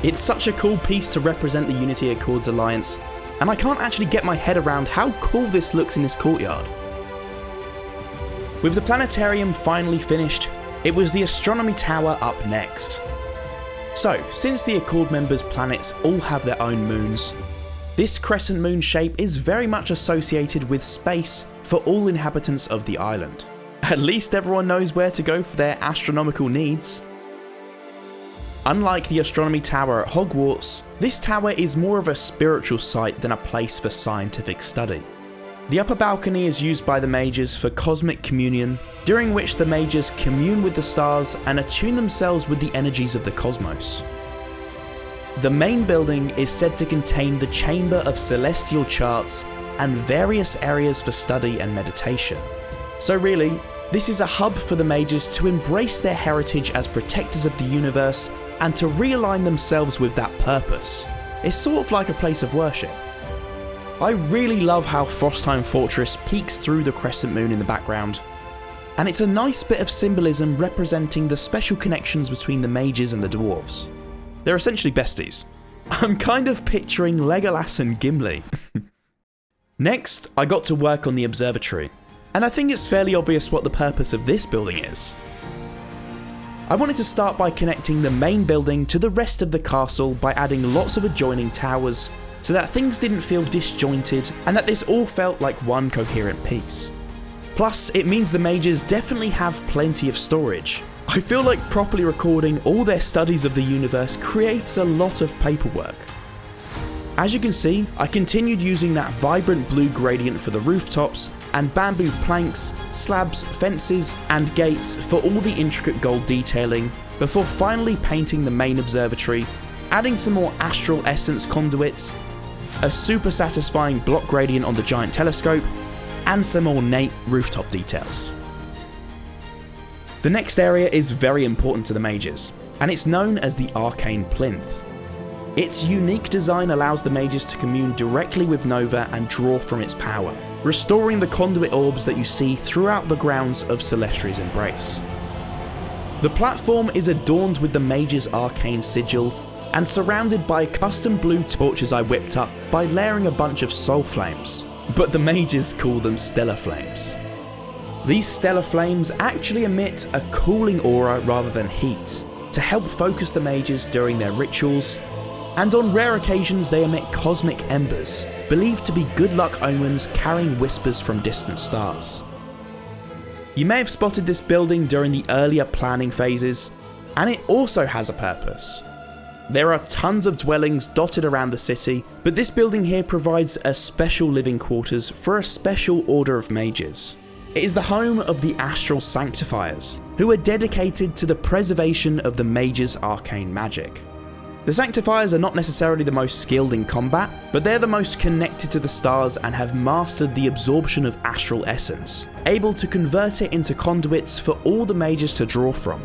[SPEAKER 1] It's such a cool piece to represent the Unity Accord's alliance, and I can't actually get my head around how cool this looks in this courtyard. With the planetarium finally finished, it was the astronomy tower up next. So, since the Accord members' planets all have their own moons, this crescent moon shape is very much associated with space for all inhabitants of the island. At least everyone knows where to go for their astronomical needs. Unlike the astronomy tower at Hogwarts, this tower is more of a spiritual site than a place for scientific study. The upper balcony is used by the mages for cosmic communion, during which the mages commune with the stars and attune themselves with the energies of the cosmos. The main building is said to contain the Chamber of Celestial Charts and various areas for study and meditation. So really, this is a hub for the mages to embrace their heritage as protectors of the universe and to realign themselves with that purpose. It's sort of like a place of worship. I really love how Frostheim Fortress peeks through the crescent moon in the background, and it's a nice bit of symbolism representing the special connections between the mages and the dwarves. They're essentially besties. I'm kind of picturing Legolas and Gimli. Next, I got to work on the observatory, and I think it's fairly obvious what the purpose of this building is. I wanted to start by connecting the main building to the rest of the castle by adding lots of adjoining towers, so that things didn't feel disjointed and that this all felt like one coherent piece. Plus, it means the mages definitely have plenty of storage. I feel like properly recording all their studies of the universe creates a lot of paperwork. As you can see, I continued using that vibrant blue gradient for the rooftops, and bamboo planks, slabs, fences, and gates for all the intricate gold detailing, before finally painting the main observatory, adding some more astral essence conduits, a super satisfying block gradient on the giant telescope, and some ornate rooftop details. The next area is very important to the mages, and it's known as the Arcane Plinth. Its unique design allows the mages to commune directly with Nova and draw from its power, restoring the conduit orbs that you see throughout the grounds of Celestria's Embrace. The platform is adorned with the mage's arcane sigil and surrounded by custom blue torches I whipped up by layering a bunch of soul flames, but the mages call them stellar flames. These stellar flames actually emit a cooling aura rather than heat, to help focus the mages during their rituals, and on rare occasions they emit cosmic embers, believed to be good luck omens carrying whispers from distant stars. You may have spotted this building during the earlier planning phases, and it also has a purpose. There are tons of dwellings dotted around the city, but this building here provides a special living quarters for a special order of mages. It is the home of the Astral Sanctifiers, who are dedicated to the preservation of the mages' arcane magic. The Sanctifiers are not necessarily the most skilled in combat, but they're the most connected to the stars and have mastered the absorption of astral essence, able to convert it into conduits for all the mages to draw from.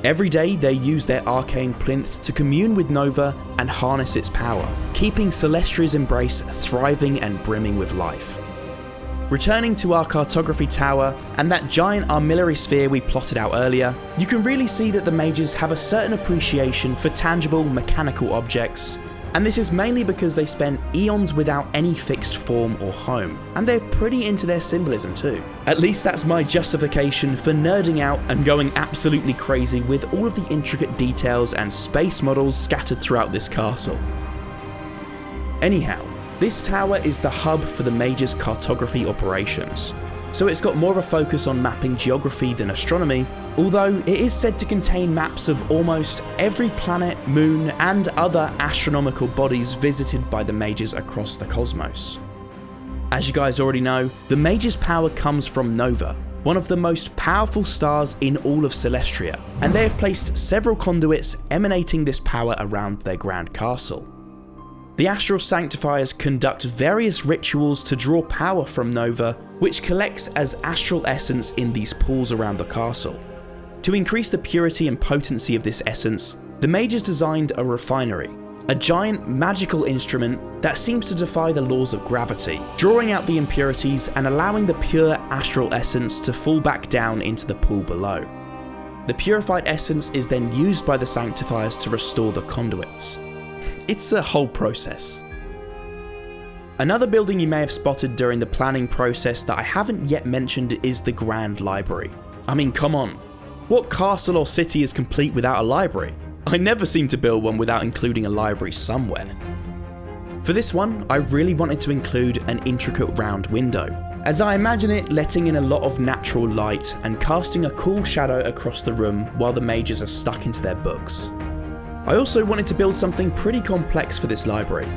[SPEAKER 1] Every day they use their arcane plinth to commune with Nova and harness its power, keeping Celestria's Embrace thriving and brimming with life. Returning to our cartography tower and that giant armillary sphere we plotted out earlier, you can really see that the mages have a certain appreciation for tangible mechanical objects, and this is mainly because they spent eons without any fixed form or home, and they're pretty into their symbolism too. At least that's my justification for nerding out and going absolutely crazy with all of the intricate details and space models scattered throughout this castle. Anyhow, This tower is the hub for the Mage's cartography operations, so it's got more of a focus on mapping geography than astronomy, although it is said to contain maps of almost every planet, moon, and other astronomical bodies visited by the Mages across the cosmos. As you guys already know, the Mage's power comes from Nova, one of the most powerful stars in all of Celestria, and they have placed several conduits emanating this power around their grand castle. The Astral Sanctifiers conduct various rituals to draw power from Nova, which collects as astral essence in these pools around the castle. To increase the purity and potency of this essence, the Mages designed a refinery, a giant magical instrument that seems to defy the laws of gravity, drawing out the impurities and allowing the pure astral essence to fall back down into the pool below. The purified essence is then used by the Sanctifiers to restore the conduits. It's a whole process. Another building you may have spotted during the planning process that I haven't yet mentioned is the Grand Library. I mean, come on. What castle or city is complete without a library? I never seem to build one without including a library somewhere. For this one, I really wanted to include an intricate round window, as I imagine it letting in a lot of natural light and casting a cool shadow across the room while the Mages are stuck into their books. I also wanted to build something pretty complex for this library.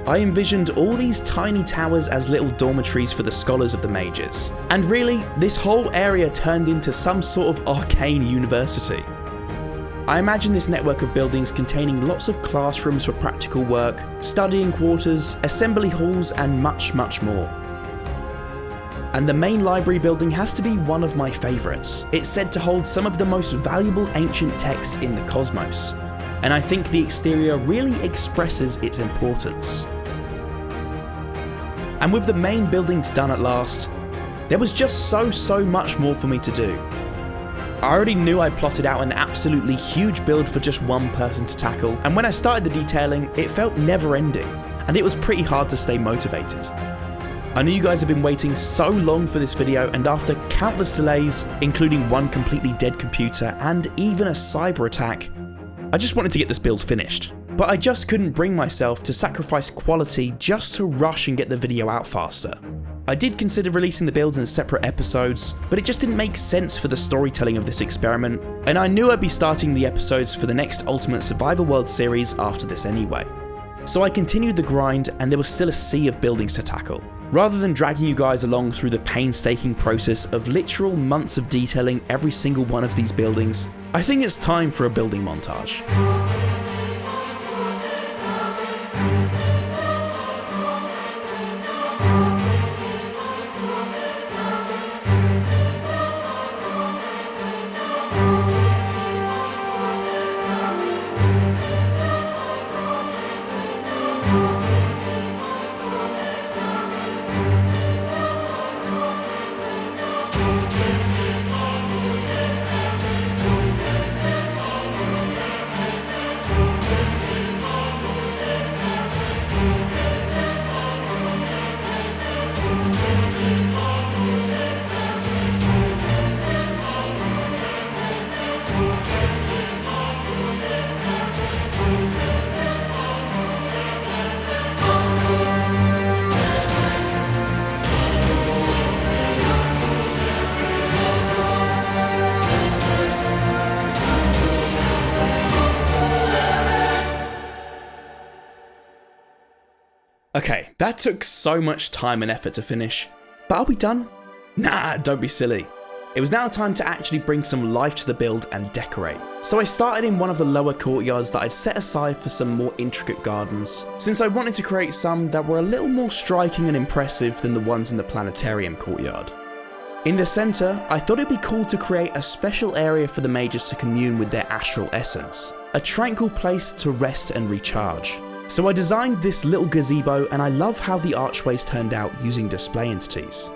[SPEAKER 1] I envisioned all these tiny towers as little dormitories for the scholars of the Mages, and really, this whole area turned into some sort of arcane university. I imagine this network of buildings containing lots of classrooms for practical work, studying quarters, assembly halls, and much, much more. And the main library building has to be one of my favourites. It's said to hold some of the most valuable ancient texts in the cosmos, and I think the exterior really expresses its importance. And with the main buildings done at last, there was just so much more for me to do. I already knew I plotted out an absolutely huge build for just one person to tackle, and when I started the detailing, it felt never ending, and it was pretty hard to stay motivated. I know you guys have been waiting so long for this video, and after countless delays, including one completely dead computer and even a cyber attack, I just wanted to get this build finished. But I just couldn't bring myself to sacrifice quality just to rush and get the video out faster. I did consider releasing the builds in separate episodes, but it just didn't make sense for the storytelling of this experiment, and I knew I'd be starting the episodes for the next Ultimate Survivor World series after this anyway. So I continued the grind, and there was still a sea of buildings to tackle. Rather than dragging you guys along through the painstaking process of literal months of detailing every single one of these buildings, I think it's time for a building montage. Okay, that took so much time and effort to finish, but are we done? Nah, don't be silly. It was now time to actually bring some life to the build and decorate. So I started in one of the lower courtyards that I'd set aside for some more intricate gardens, since I wanted to create some that were a little more striking and impressive than the ones in the planetarium courtyard. In the centre, I thought it'd be cool to create a special area for the Mages to commune with their astral essence, a tranquil place to rest and recharge. So I designed this little gazebo, and I love how the archways turned out using display entities.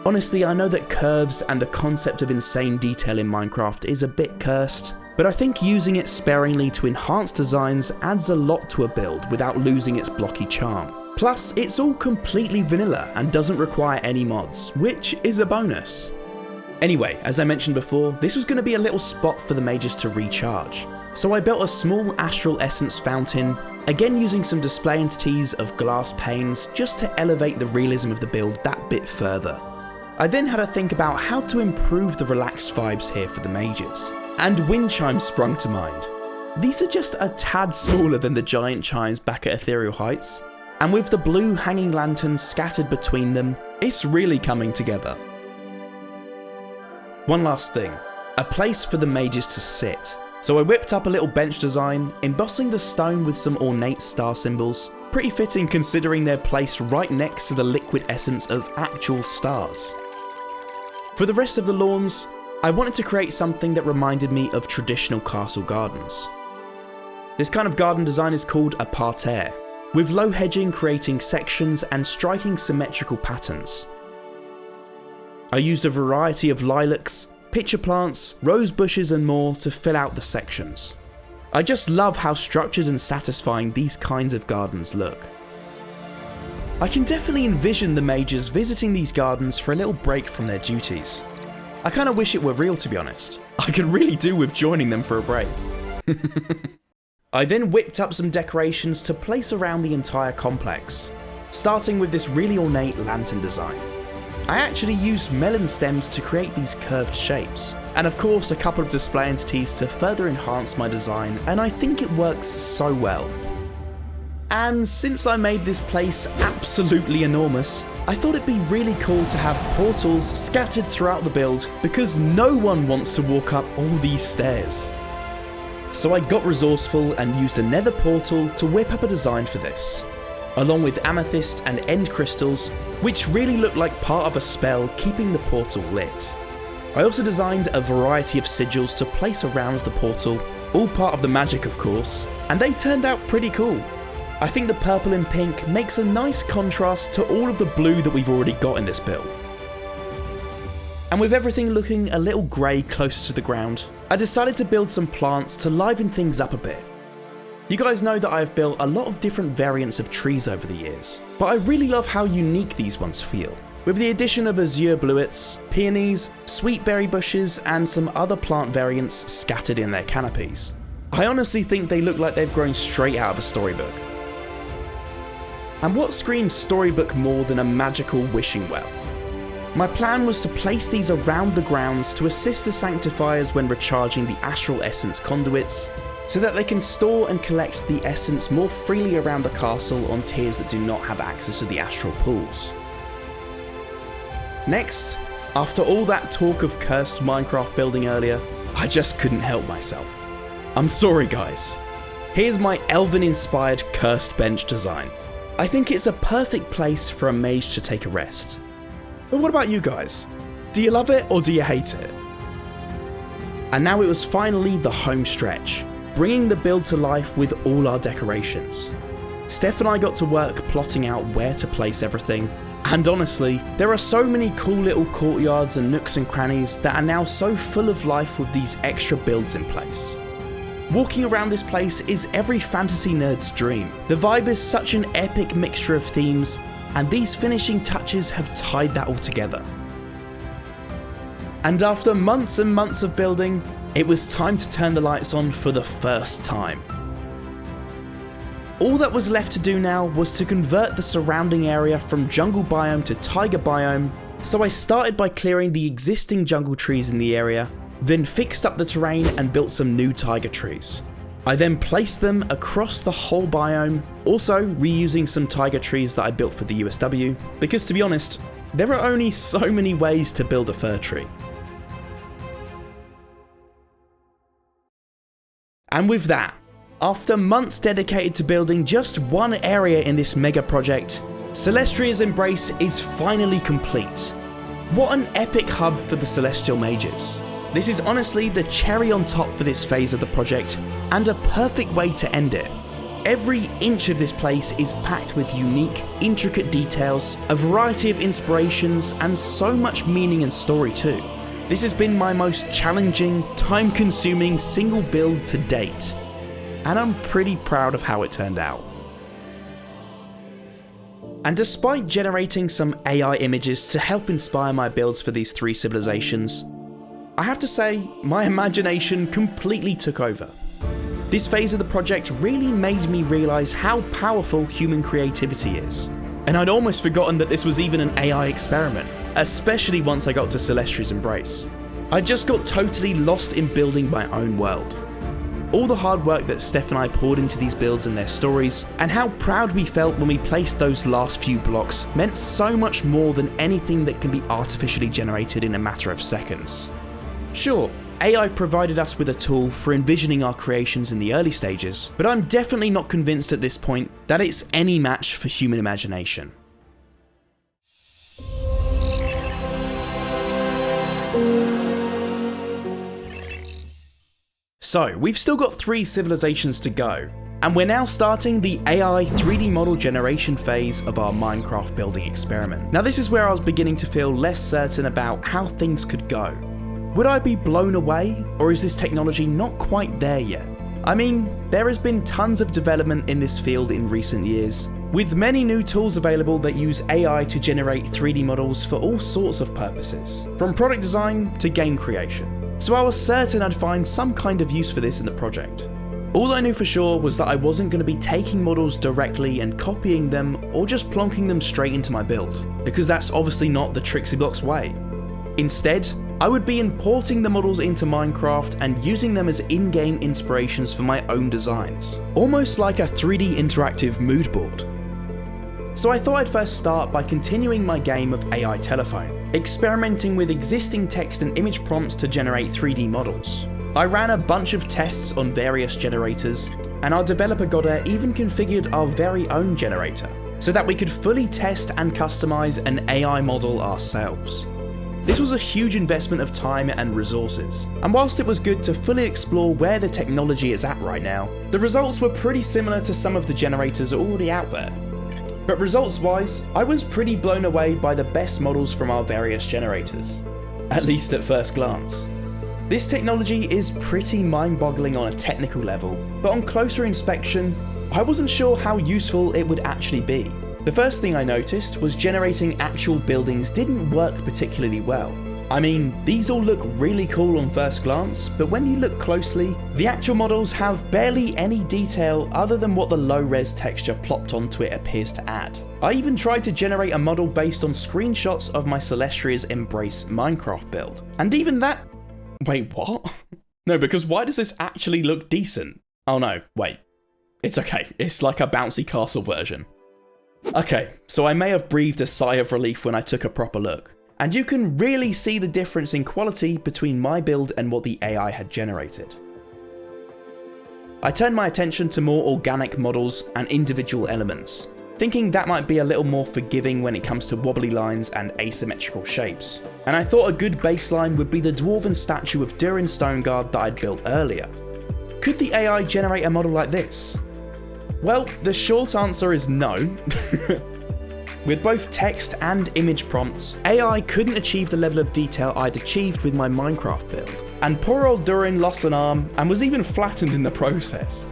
[SPEAKER 1] Honestly, I know that curves and the concept of insane detail in Minecraft is a bit cursed, but I think using it sparingly to enhance designs adds a lot to a build without losing its blocky charm. Plus, it's all completely vanilla and doesn't require any mods, which is a bonus. Anyway, as I mentioned before, this was going to be a little spot for the Mages to recharge. So I built a small astral essence fountain, again using some display entities of glass panes just to elevate the realism of the build that bit further. I then had to think about how to improve the relaxed vibes here for the mages, and wind chimes sprung to mind. These are just a tad smaller than the giant chimes back at Ethereal Heights, and with the blue hanging lanterns scattered between them, it's really coming together. One last thing, a place for the mages to sit. So I whipped up a little bench design, embossing the stone with some ornate star symbols, pretty fitting considering they're placed right next to the liquid essence of actual stars. For the rest of the lawns, I wanted to create something that reminded me of traditional castle gardens. This kind of garden design is called a parterre, with low hedging creating sections and striking symmetrical patterns. I used a variety of lilacs, pitcher plants, rose bushes and more to fill out the sections. I just love how structured and satisfying these kinds of gardens look. I can definitely envision the mages visiting these gardens for a little break from their duties. I kinda wish it were real, to be honest. I could really do with joining them for a break. I then whipped up some decorations to place around the entire complex, starting with this really ornate lantern design. I actually used melon stems to create these curved shapes, and of course a couple of display entities to further enhance my design, and I think it works so well. And since I made this place absolutely enormous, I thought it'd be really cool to have portals scattered throughout the build because no one wants to walk up all these stairs. So I got resourceful and used a nether portal to whip up a design for this, along with amethyst and end crystals, which really look like part of a spell keeping the portal lit. I also designed a variety of sigils to place around the portal, all part of the magic of course, and they turned out pretty cool. I think the purple and pink makes a nice contrast to all of the blue that we've already got in this build. And with everything looking a little grey closer to the ground, I decided to build some plants to liven things up a bit. You guys know that I've built a lot of different variants of trees over the years, but I really love how unique these ones feel, with the addition of azure bluets, peonies, sweetberry bushes and some other plant variants scattered in their canopies. I honestly think they look like they've grown straight out of a storybook. And what screams storybook more than a magical wishing well? My plan was to place these around the grounds to assist the sanctifiers when recharging the astral essence conduits, so that they can store and collect the essence more freely around the castle on tiers that do not have access to the astral pools. Next, after all that talk of cursed Minecraft building earlier, I just couldn't help myself. I'm sorry guys. Here's my elven-inspired cursed bench design. I think it's a perfect place for a mage to take a rest. But what about you guys? Do you love it or do you hate it? And now it was finally the home stretch, bringing the build to life with all our decorations. Steph and I got to work plotting out where to place everything, and honestly, there are so many cool little courtyards and nooks and crannies that are now so full of life with these extra builds in place. Walking around this place is every fantasy nerd's dream. The vibe is such an epic mixture of themes, and these finishing touches have tied that all together. And after months and months of building, it was time to turn the lights on for the first time. All that was left to do now was to convert the surrounding area from jungle biome to taiga biome, so I started by clearing the existing jungle trees in the area, then fixed up the terrain and built some new taiga trees. I then placed them across the whole biome, also reusing some taiga trees that I built for the USW, because to be honest, there are only so many ways to build a fir tree. And with that, after months dedicated to building just one area in this mega project, Celestria's Embrace is finally complete. What an epic hub for the Celestial Mages. This is honestly the cherry on top for this phase of the project, and a perfect way to end it. Every inch of this place is packed with unique, intricate details, a variety of inspirations, and so much meaning and story too. This has been my most challenging, time-consuming single build to date, and I'm pretty proud of how it turned out. And despite generating some AI images to help inspire my builds for these three civilizations, I have to say, my imagination completely took over. This phase of the project really made me realise how powerful human creativity is. And I'd almost forgotten that this was even an AI experiment, especially once I got to Celestria's Embrace. I just got totally lost in building my own world. All the hard work that Steph and I poured into these builds and their stories, and how proud we felt when we placed those last few blocks, meant so much more than anything that can be artificially generated in a matter of seconds. Sure, AI provided us with a tool for envisioning our creations in the early stages, but I'm definitely not convinced at this point that it's any match for human imagination. So, we've still got 3 civilizations to go, and we're now starting the AI 3D model generation phase of our Minecraft building experiment. Now this is where I was beginning to feel less certain about how things could go. Would I be blown away, or is this technology not quite there yet? I mean, there has been tons of development in this field in recent years, with many new tools available that use AI to generate 3D models for all sorts of purposes, from product design to game creation. So I was certain I'd find some kind of use for this in the project. All I knew for sure was that I wasn't going to be taking models directly and copying them or just plonking them straight into my build, because that's obviously not the TrixyBlox way. Instead, I would be importing the models into Minecraft and using them as in-game inspirations for my own designs, almost like a 3D interactive mood board. So I thought I'd first start by continuing my game of AI telephone, experimenting with existing text and image prompts to generate 3D models. I ran a bunch of tests on various generators, and our developer Godder even configured our very own generator, so that we could fully test and customize an AI model ourselves. This was a huge investment of time and resources, and whilst it was good to fully explore where the technology is at right now, the results were pretty similar to some of the generators already out there. But results-wise, I was pretty blown away by the best models from our various generators, at least at first glance. This technology is pretty mind-boggling on a technical level, but on closer inspection, I wasn't sure how useful it would actually be. The first thing I noticed was generating actual buildings didn't work particularly well. I mean, these all look really cool on first glance, but when you look closely, the actual models have barely any detail other than what the low-res texture plopped onto it appears to add. I even tried to generate a model based on screenshots of my Celestria's Embrace Minecraft build, and even that... Wait, what? No, because why does this actually look decent? Oh no, wait. It's okay, it's like a bouncy castle version. Okay, so I may have breathed a sigh of relief when I took a proper look. And you can really see the difference in quality between my build and what the AI had generated. I turned my attention to more organic models and individual elements, thinking that might be a little more forgiving when it comes to wobbly lines and asymmetrical shapes. And I thought a good baseline would be the dwarven statue of Durin Stoneguard that I'd built earlier. Could the AI generate a model like this? Well, the short answer is no. With both text and image prompts, AI couldn't achieve the level of detail I'd achieved with my Minecraft build, and poor old Durin lost an arm and was even flattened in the process.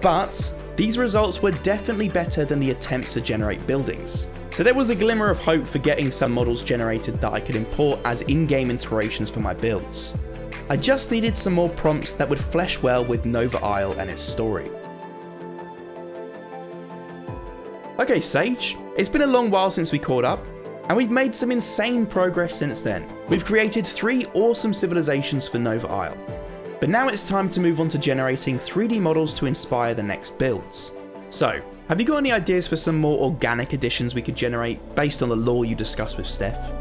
[SPEAKER 1] But these results were definitely better than the attempts to generate buildings, so there was a glimmer of hope for getting some models generated that I could import as in-game inspirations for my builds. I just needed some more prompts that would flesh well with Nova Isle and its story. Okay, Sage, it's been a long while since we caught up, and we've made some insane progress since then. We've created 3 awesome civilizations for Nova Isle, but now it's time to move on to generating 3D models to inspire the next builds. So, have you got any ideas for some more organic additions we could generate based on the lore you discussed with Steph?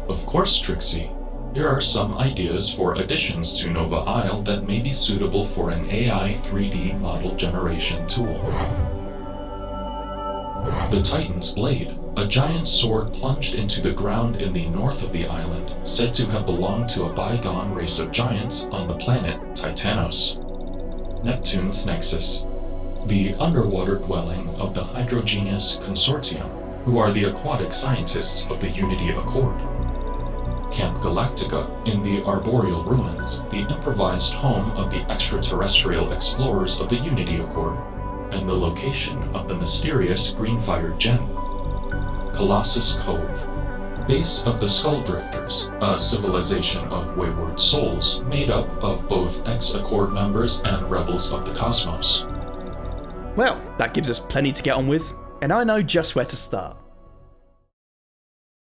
[SPEAKER 2] Of course, Trixie. Here are some ideas for additions to Nova Isle that may be suitable for an AI 3D model generation tool. The Titan's Blade, a giant sword plunged into the ground in the north of the island, said to have belonged to a bygone race of giants on the planet Titanos. Neptune's Nexus, the underwater dwelling of the Hydrogenous Consortium, who are the aquatic scientists of the Unity Accord. Camp Galactica in the Arboreal Ruins, the improvised home of the extraterrestrial explorers of the Unity Accord, and the location of the mysterious Greenfire gem. Colossus Cove, base of the Skull Drifters, a civilization of wayward souls made up of both ex-Accord members and rebels of the cosmos.
[SPEAKER 1] Well, that gives us plenty to get on with, and I know just where to start.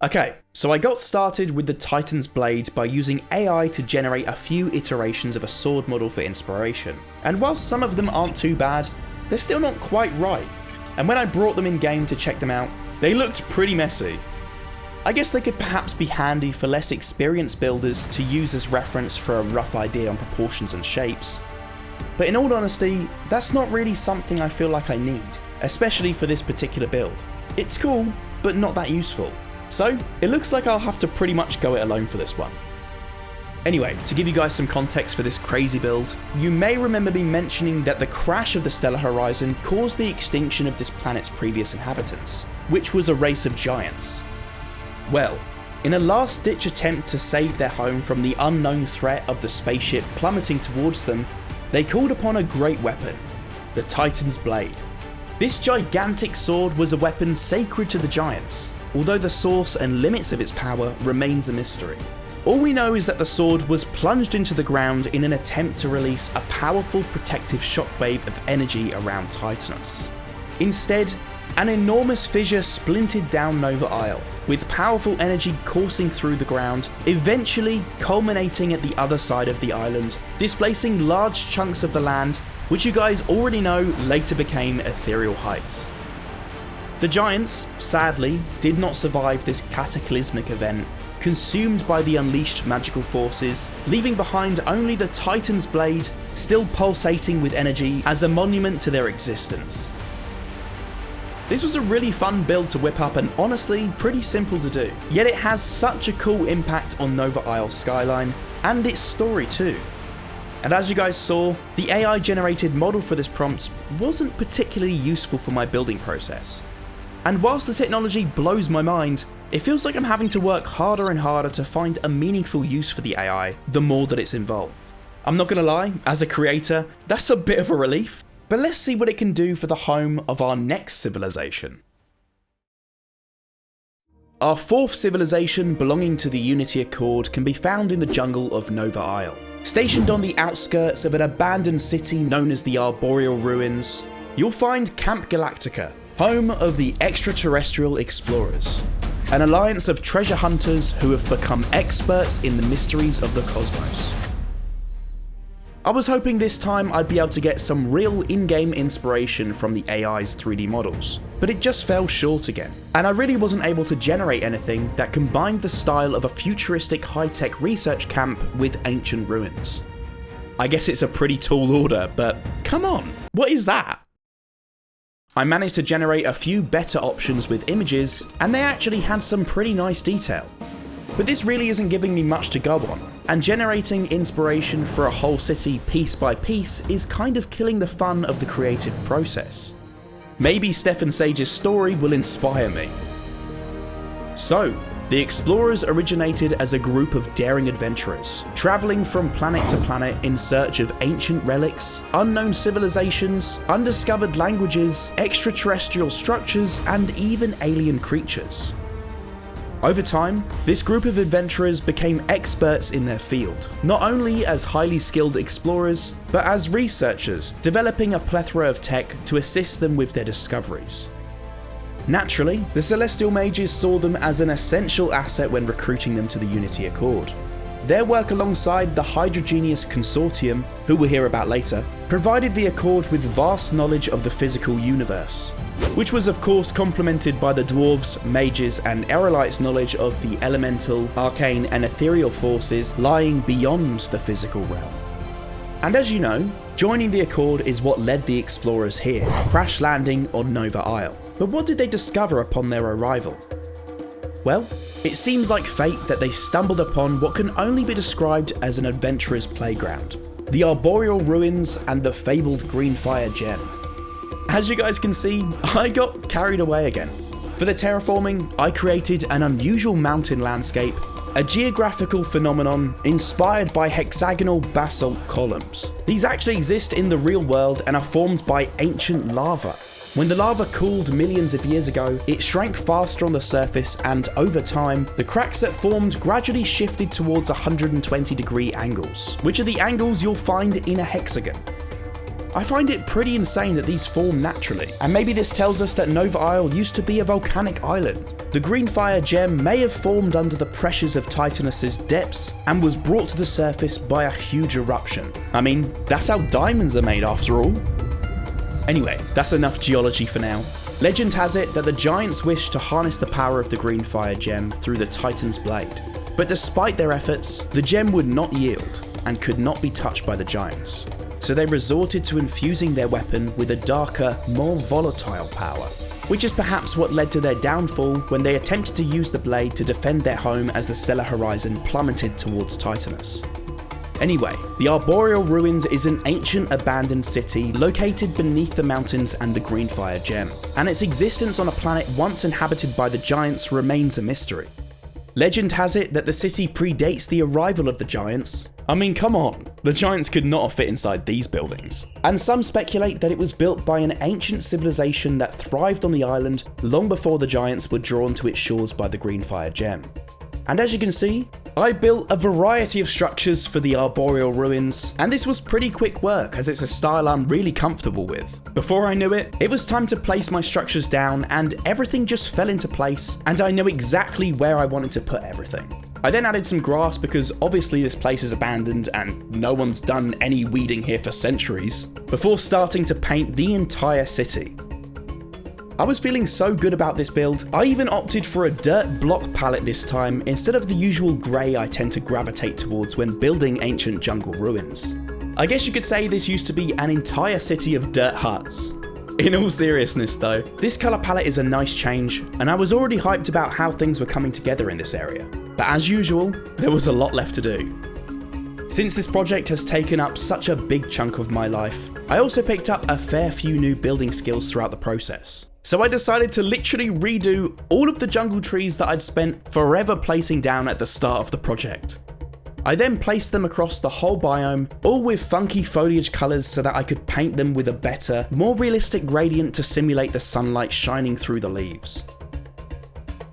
[SPEAKER 1] Okay, so I got started with the Titan's Blade by using AI to generate a few iterations of a sword model for inspiration, and while some of them aren't too bad, they're still not quite right, and when I brought them in game to check them out, they looked pretty messy. I guess they could perhaps be handy for less experienced builders to use as reference for a rough idea on proportions and shapes, but in all honesty, that's not really something I feel like I need, especially for this particular build. It's cool, but not that useful. So, it looks like I'll have to pretty much go it alone for this one. Anyway, to give you guys some context for this crazy build, you may remember me mentioning that the crash of the stellar horizon caused the extinction of this planet's previous inhabitants, which was a race of giants. Well, in a last-ditch attempt to save their home from the unknown threat of the spaceship plummeting towards them, they called upon a great weapon, the Titan's Blade. This gigantic sword was a weapon sacred to the giants, although the source and limits of its power remains a mystery. All we know is that the sword was plunged into the ground in an attempt to release a powerful protective shockwave of energy around Titanus. Instead, an enormous fissure splintered down Nova Isle, with powerful energy coursing through the ground, eventually culminating at the other side of the island, displacing large chunks of the land, which you guys already know later became Ethereal Heights. The giants, sadly, did not survive this cataclysmic event, consumed by the unleashed magical forces, leaving behind only the Titan's Blade, still pulsating with energy as a monument to their existence. This was a really fun build to whip up and honestly pretty simple to do, yet it has such a cool impact on Nova Isle's skyline and its story too. And as you guys saw, the AI generated model for this prompt wasn't particularly useful for my building process. And whilst the technology blows my mind, it feels like I'm having to work harder and harder to find a meaningful use for the AI the more that it's involved. I'm not gonna lie, as a creator, that's a bit of a relief. But let's see what it can do for the home of our next civilization. Our fourth civilization belonging to the Unity Accord can be found in the jungle of Nova Isle. Stationed on the outskirts of an abandoned city known as the Arboreal Ruins, you'll find Camp Galactica, home of the Extraterrestrial Explorers, an alliance of treasure hunters who have become experts in the mysteries of the cosmos. I was hoping this time I'd be able to get some real in-game inspiration from the AI's 3D models, but it just fell short again, and I really wasn't able to generate anything that combined the style of a futuristic high-tech research camp with ancient ruins. I guess it's a pretty tall order, but come on, what is that? I managed to generate a few better options with images, and they actually had some pretty nice detail. But this really isn't giving me much to go on, and generating inspiration for a whole city piece by piece is kind of killing the fun of the creative process. Maybe Stefan Sage's story will inspire me. So, the explorers originated as a group of daring adventurers, travelling from planet to planet in search of ancient relics, unknown civilizations, undiscovered languages, extraterrestrial structures, and even alien creatures. Over time, this group of adventurers became experts in their field, not only as highly skilled explorers, but as researchers, developing a plethora of tech to assist them with their discoveries. Naturally, the Celestial Mages saw them as an essential asset when recruiting them to the Unity Accord. Their work alongside the Hydrogenius Consortium, who we'll hear about later, provided the Accord with vast knowledge of the physical universe, which was of course complemented by the Dwarves, Mages, and Aerolites' knowledge of the elemental, arcane, and ethereal forces lying beyond the physical realm. And as you know, joining the Accord is what led the explorers here, crash landing on Nova Isle. But what did they discover upon their arrival? Well, it seems like fate that they stumbled upon what can only be described as an adventurer's playground, the Arboreal Ruins and the fabled Greenfire Gem. As you guys can see, I got carried away again. For the terraforming, I created an unusual mountain landscape, a geographical phenomenon inspired by hexagonal basalt columns. These actually exist in the real world and are formed by ancient lava. When the lava cooled millions of years ago, it shrank faster on the surface, and over time, the cracks that formed gradually shifted towards 120-degree angles, which are the angles you'll find in a hexagon. I find it pretty insane that these form naturally, and maybe this tells us that Nova Isle used to be a volcanic island. The green fire gem may have formed under the pressures of Titanus' depths and was brought to the surface by a huge eruption. I mean, that's how diamonds are made after all. Anyway, that's enough geology for now. Legend has it that the giants wished to harness the power of the green fire gem through the Titan's blade. But despite their efforts, the gem would not yield and could not be touched by the giants. So they resorted to infusing their weapon with a darker, more volatile power, which is perhaps what led to their downfall when they attempted to use the blade to defend their home as the stellar horizon plummeted towards Titanus. Anyway, the Arboreal Ruins is an ancient abandoned city located beneath the mountains and the green fire gem, and its existence on a planet once inhabited by the giants remains a mystery. Legend has it that the city predates the arrival of the giants. I mean, come on, the giants could not have fit inside these buildings. And some speculate that it was built by an ancient civilization that thrived on the island long before the giants were drawn to its shores by the green fire gem. And as you can see, I built a variety of structures for the Arboreal Ruins, and this was pretty quick work as it's a style I'm really comfortable with. Before I knew it, it was time to place my structures down and everything just fell into place, and I know exactly where I wanted to put everything. I then added some grass because obviously this place is abandoned and no one's done any weeding here for centuries, before starting to paint the entire city. I was feeling so good about this build, I even opted for a dirt block palette this time instead of the usual grey I tend to gravitate towards when building ancient jungle ruins. I guess you could say this used to be an entire city of dirt huts. In all seriousness though, this colour palette is a nice change, and I was already hyped about how things were coming together in this area. But as usual, there was a lot left to do. Since this project has taken up such a big chunk of my life, I also picked up a fair few new building skills throughout the process. So I decided to literally redo all of the jungle trees that I'd spent forever placing down at the start of the project. I then placed them across the whole biome, all with funky foliage colours so that I could paint them with a better, more realistic gradient to simulate the sunlight shining through the leaves.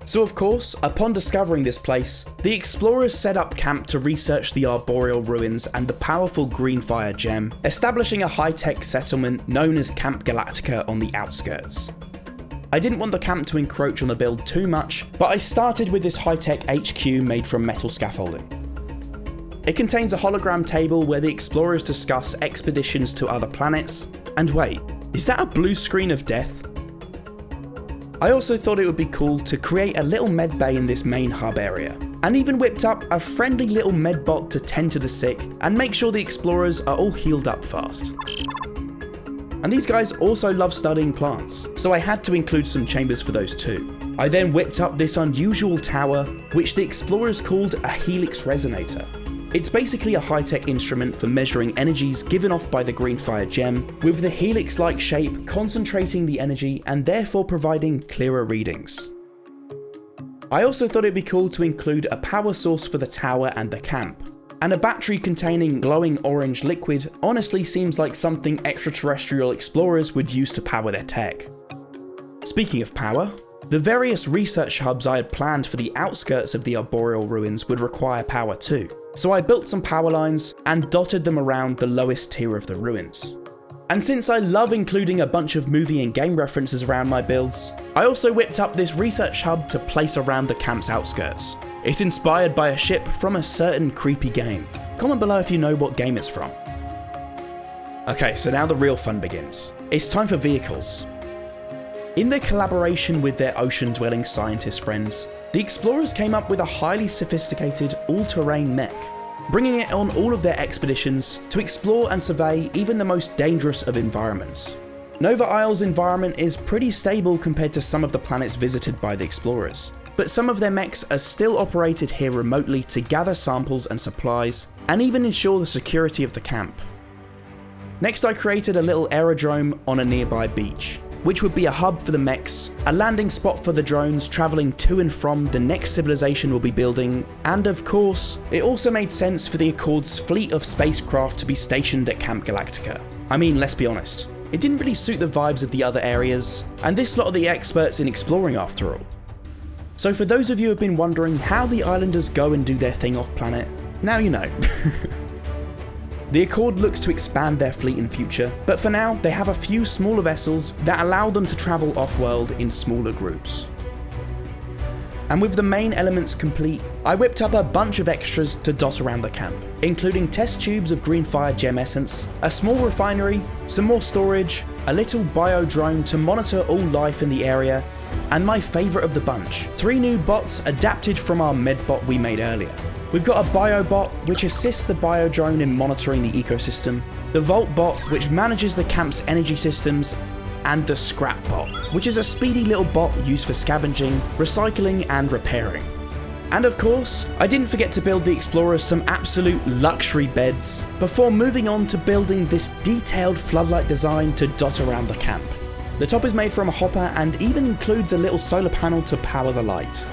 [SPEAKER 1] So of course, upon discovering this place, the explorers set up camp to research the Arboreal Ruins and the powerful green fire gem, establishing a high-tech settlement known as Camp Galactica on the outskirts. I didn't want the camp to encroach on the build too much, but I started with this high-tech HQ made from metal scaffolding. It contains a hologram table where the explorers discuss expeditions to other planets. And wait, is that a blue screen of death? I also thought it would be cool to create a little med bay in this main hub area, and even whipped up a friendly little medbot to tend to the sick and make sure the explorers are all healed up fast. And these guys also love studying plants, so I had to include some chambers for those too. I then whipped up this unusual tower, which the explorers called a helix resonator. It's basically a high-tech instrument for measuring energies given off by the green fire gem, with the helix-like shape concentrating the energy and therefore providing clearer readings. I also thought it'd be cool to include a power source for the tower and the camp. And a battery containing glowing orange liquid honestly seems like something extraterrestrial explorers would use to power their tech. Speaking of power, the various research hubs I had planned for the outskirts of the Arboreal Ruins would require power too, so I built some power lines and dotted them around the lowest tier of the ruins. And since I love including a bunch of movie and game references around my builds, I also whipped up this research hub to place around the camp's outskirts. It's inspired by a ship from a certain creepy game. Comment below if you know what game it's from. Okay, so now the real fun begins. It's time for vehicles. In their collaboration with their ocean-dwelling scientist friends, the explorers came up with a highly sophisticated all-terrain mech, bringing it on all of their expeditions to explore and survey even the most dangerous of environments. Nova Isle's environment is pretty stable compared to some of the planets visited by the explorers, but some of their mechs are still operated here remotely to gather samples and supplies, and even ensure the security of the camp. Next, I created a little aerodrome on a nearby beach, which would be a hub for the mechs, a landing spot for the drones travelling to and from the next civilization we'll be building, and of course, it also made sense for the Accord's fleet of spacecraft to be stationed at Camp Galactica. I mean, let's be honest, It didn't really suit the vibes of the other areas, and this lot are the experts in exploring after all. So for those of you who have been wondering how the islanders go and do their thing off planet, now you know. The Accord looks to expand their fleet in future, but for now they have a few smaller vessels that allow them to travel off-world in smaller groups. And with the main elements complete, I whipped up a bunch of extras to dot around the camp, including test tubes of green fire gem essence, a small refinery, some more storage, a little bio drone to monitor all life in the area, and my favourite of the bunch, 3 new bots adapted from our medbot we made earlier. We've got a bio bot which assists the bio drone in monitoring the ecosystem, the Vault bot which manages the camp's energy systems, and the Scrap bot, which is a speedy little bot used for scavenging, recycling and repairing. And of course, I didn't forget to build the explorers some absolute luxury beds, before moving on to building this detailed floodlight design to dot around the camp. The top is made from a hopper and even includes a little solar panel to power the light.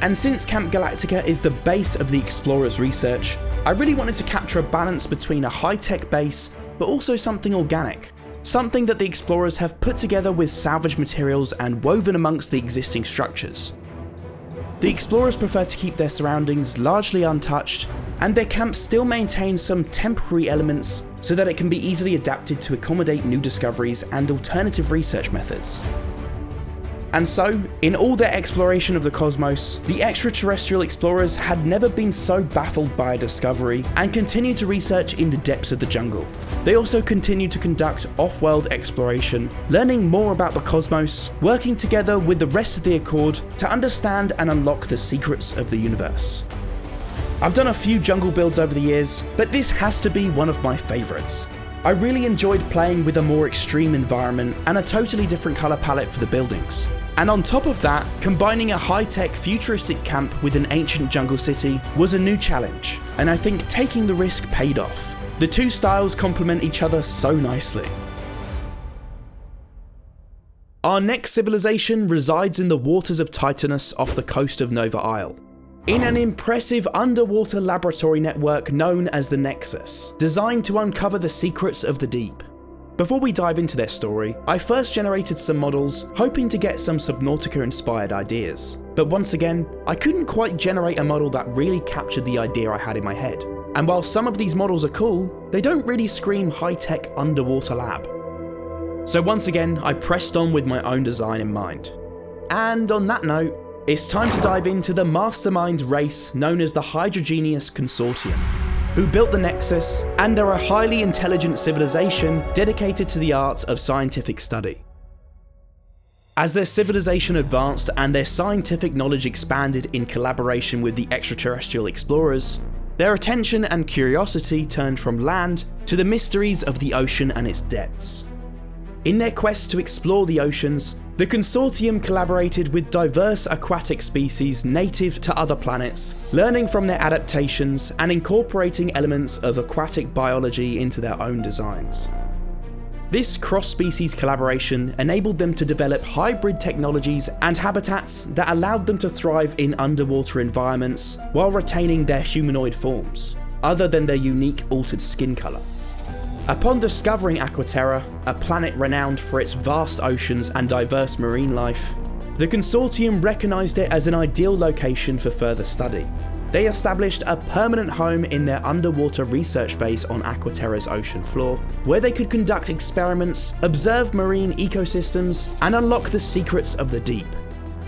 [SPEAKER 1] And since Camp Galactica is the base of the explorers' research, I really wanted to capture a balance between a high-tech base, but also something organic. Something that the explorers have put together with salvaged materials and woven amongst the existing structures. The explorers prefer to keep their surroundings largely untouched, and their camp still maintains some temporary elements so that it can be easily adapted to accommodate new discoveries and alternative research methods. And so, in all their exploration of the cosmos, the extraterrestrial explorers had never been so baffled by a discovery and continued to research in the depths of the jungle. They also continued to conduct off-world exploration, learning more about the cosmos, working together with the rest of the Accord to understand and unlock the secrets of the universe. I've done a few jungle builds over the years, but this has to be one of my favourites. I really enjoyed playing with a more extreme environment and a totally different colour palette for the buildings. And on top of that, combining a high-tech futuristic camp with an ancient jungle city was a new challenge, and I think taking the risk paid off. The two styles complement each other so nicely. Our next civilization resides in the waters of Titanus off the coast of Nova Isle, in an impressive underwater laboratory network known as the Nexus, designed to uncover the secrets of the deep. Before we dive into their story, I first generated some models, hoping to get some Subnautica-inspired ideas. But once again, I couldn't quite generate a model that really captured the idea I had in my head. And while some of these models are cool, they don't really scream high-tech underwater lab. So once again, I pressed on with my own design in mind. And on that note, it's time to dive into the mastermind race known as the Hydrogeneous Consortium, who built the Nexus and are a highly intelligent civilization dedicated to the art of scientific study. As their civilization advanced and their scientific knowledge expanded in collaboration with the extraterrestrial explorers, their attention and curiosity turned from land to the mysteries of the ocean and its depths. In their quest to explore the oceans, the consortium collaborated with diverse aquatic species native to other planets, learning from their adaptations and incorporating elements of aquatic biology into their own designs. This cross-species collaboration enabled them to develop hybrid technologies and habitats that allowed them to thrive in underwater environments while retaining their humanoid forms, other than their unique altered skin colour. Upon discovering Aquaterra, a planet renowned for its vast oceans and diverse marine life, the consortium recognised it as an ideal location for further study. They established a permanent home in their underwater research base on Aquaterra's ocean floor, where they could conduct experiments, observe marine ecosystems, and unlock the secrets of the deep.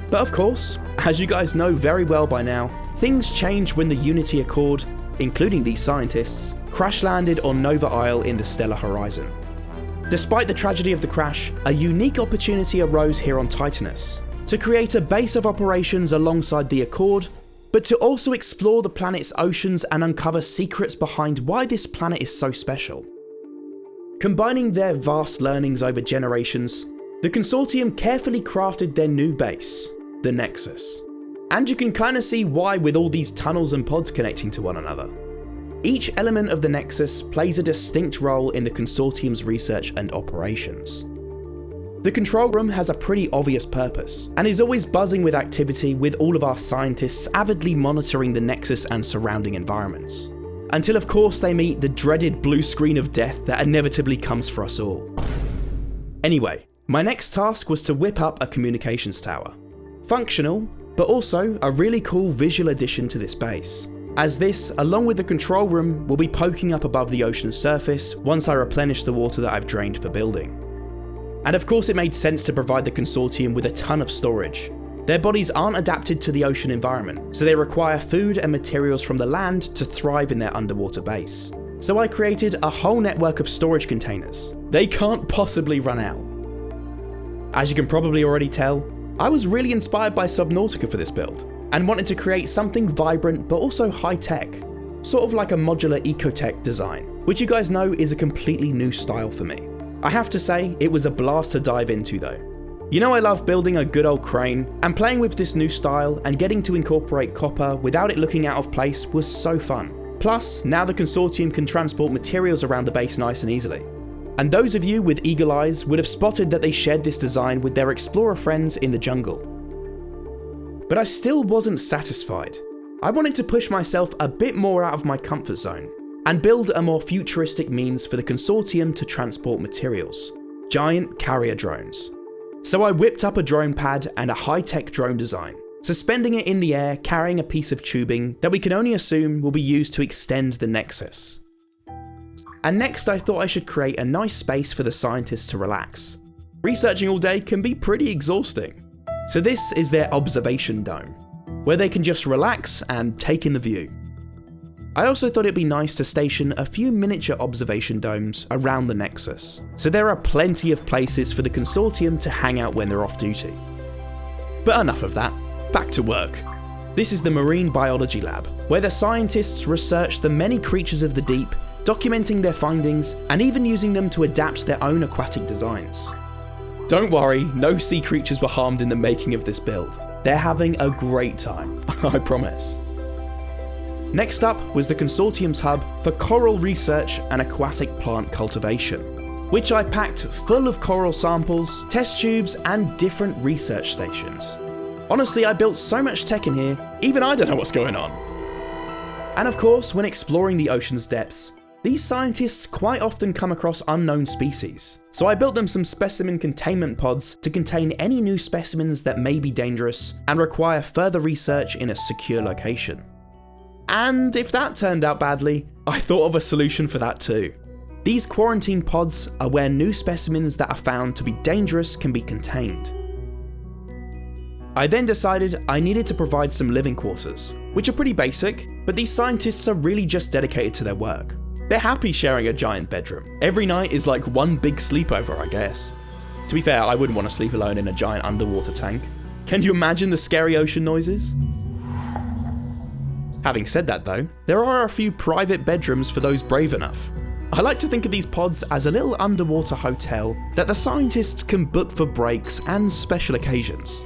[SPEAKER 1] But of course, as you guys know very well by now, things changed when the Unity Accord, including these scientists, crash-landed on Nova Isle in the stellar horizon. Despite the tragedy of the crash, a unique opportunity arose here on Titanus, to create a base of operations alongside the Accord, but to also explore the planet's oceans and uncover secrets behind why this planet is so special. Combining their vast learnings over generations, the consortium carefully crafted their new base, the Nexus. And you can kind of see why with all these tunnels and pods connecting to one another. Each element of the Nexus plays a distinct role in the consortium's research and operations. The control room has a pretty obvious purpose, and is always buzzing with activity with all of our scientists avidly monitoring the Nexus and surrounding environments. Until of course they meet the dreaded blue screen of death that inevitably comes for us all. Anyway, my next task was to whip up a communications tower. Functional, but also a really cool visual addition to this base, as this, along with the control room, will be poking up above the ocean's surface once I replenish the water that I've drained for building. And of course it made sense to provide the consortium with a ton of storage. Their bodies aren't adapted to the ocean environment, so they require food and materials from the land to thrive in their underwater base. So I created a whole network of storage containers. They can't possibly run out. As you can probably already tell, I was really inspired by Subnautica for this build, and wanted to create something vibrant but also high-tech, sort of like a modular ecotech design, which you guys know is a completely new style for me. I have to say, it was a blast to dive into though. You know I love building a good old crane, and playing with this new style and getting to incorporate copper without it looking out of place was so fun. Plus, now the consortium can transport materials around the base nice and easily. And those of you with eagle eyes would have spotted that they shared this design with their explorer friends in the jungle. But I still wasn't satisfied. I wanted to push myself a bit more out of my comfort zone, and build a more futuristic means for the consortium to transport materials: giant carrier drones. So I whipped up a drone pad and a high-tech drone design, suspending it in the air carrying a piece of tubing that we can only assume will be used to extend the Nexus. And next I thought I should create a nice space for the scientists to relax. Researching all day can be pretty exhausting. So this is their observation dome, where they can just relax and take in the view. I also thought it'd be nice to station a few miniature observation domes around the Nexus, so there are plenty of places for the consortium to hang out when they're off duty. But enough of that, back to work. This is the Marine Biology Lab, where the scientists research the many creatures of the deep, documenting their findings and even using them to adapt their own aquatic designs. Don't worry, no sea creatures were harmed in the making of this build. They're having a great time, I promise. Next up was the consortium's hub for coral research and aquatic plant cultivation, which I packed full of coral samples, test tubes, and different research stations. Honestly, I built so much tech in here, even I don't know what's going on. And of course, when exploring the ocean's depths, these scientists quite often come across unknown species, so I built them some specimen containment pods to contain any new specimens that may be dangerous and require further research in a secure location. And if that turned out badly, I thought of a solution for that too. These quarantine pods are where new specimens that are found to be dangerous can be contained. I then decided I needed to provide some living quarters, which are pretty basic, but these scientists are really just dedicated to their work. They're happy sharing a giant bedroom. Every night is like one big sleepover, I guess. To be fair, I wouldn't want to sleep alone in a giant underwater tank. Can you imagine the scary ocean noises? Having said that though, there are a few private bedrooms for those brave enough. I like to think of these pods as a little underwater hotel that the scientists can book for breaks and special occasions.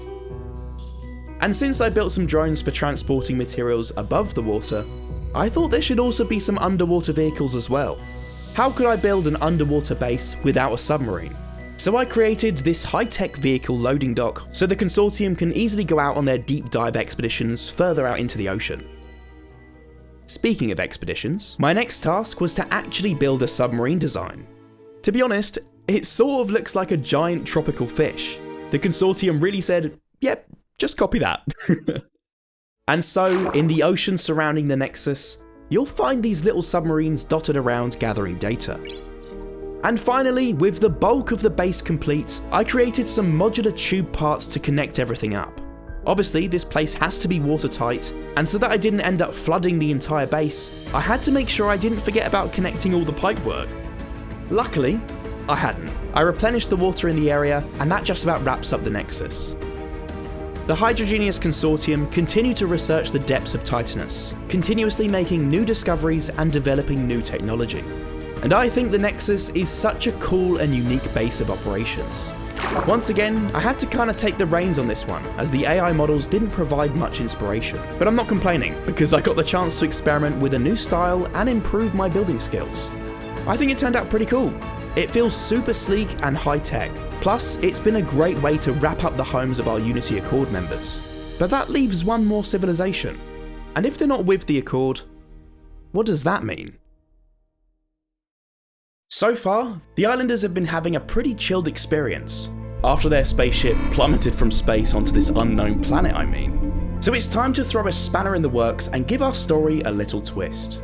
[SPEAKER 1] And since I built some drones for transporting materials above the water, I thought there should also be some underwater vehicles as well. How could I build an underwater base without a submarine? So I created this high-tech vehicle loading dock so the consortium can easily go out on their deep dive expeditions further out into the ocean. Speaking of expeditions, my next task was to actually build a submarine design. To be honest, it sort of looks like a giant tropical fish. The consortium really said, yep, just copy that. And so, in the ocean surrounding the Nexus, you'll find these little submarines dotted around gathering data. And finally, with the bulk of the base complete, I created some modular tube parts to connect everything up. Obviously, this place has to be watertight, and so that I didn't end up flooding the entire base, I had to make sure I didn't forget about connecting all the pipework. Luckily, I hadn't. I replenished the water in the area, and that just about wraps up the Nexus. The Hydrogenious Consortium continue to research the depths of Titanus, continuously making new discoveries and developing new technology. And I think the Nexus is such a cool and unique base of operations. Once again, I had to kind of take the reins on this one, as the AI models didn't provide much inspiration. But I'm not complaining, because I got the chance to experiment with a new style and improve my building skills. I think it turned out pretty cool. It feels super sleek and high-tech. Plus, it's been a great way to wrap up the homes of our Unity Accord members. But that leaves one more civilization. And if they're not with the Accord, what does that mean? So far, the islanders have been having a pretty chilled experience, after their spaceship plummeted from space onto this unknown planet, I mean. So it's time to throw a spanner in the works and give our story a little twist.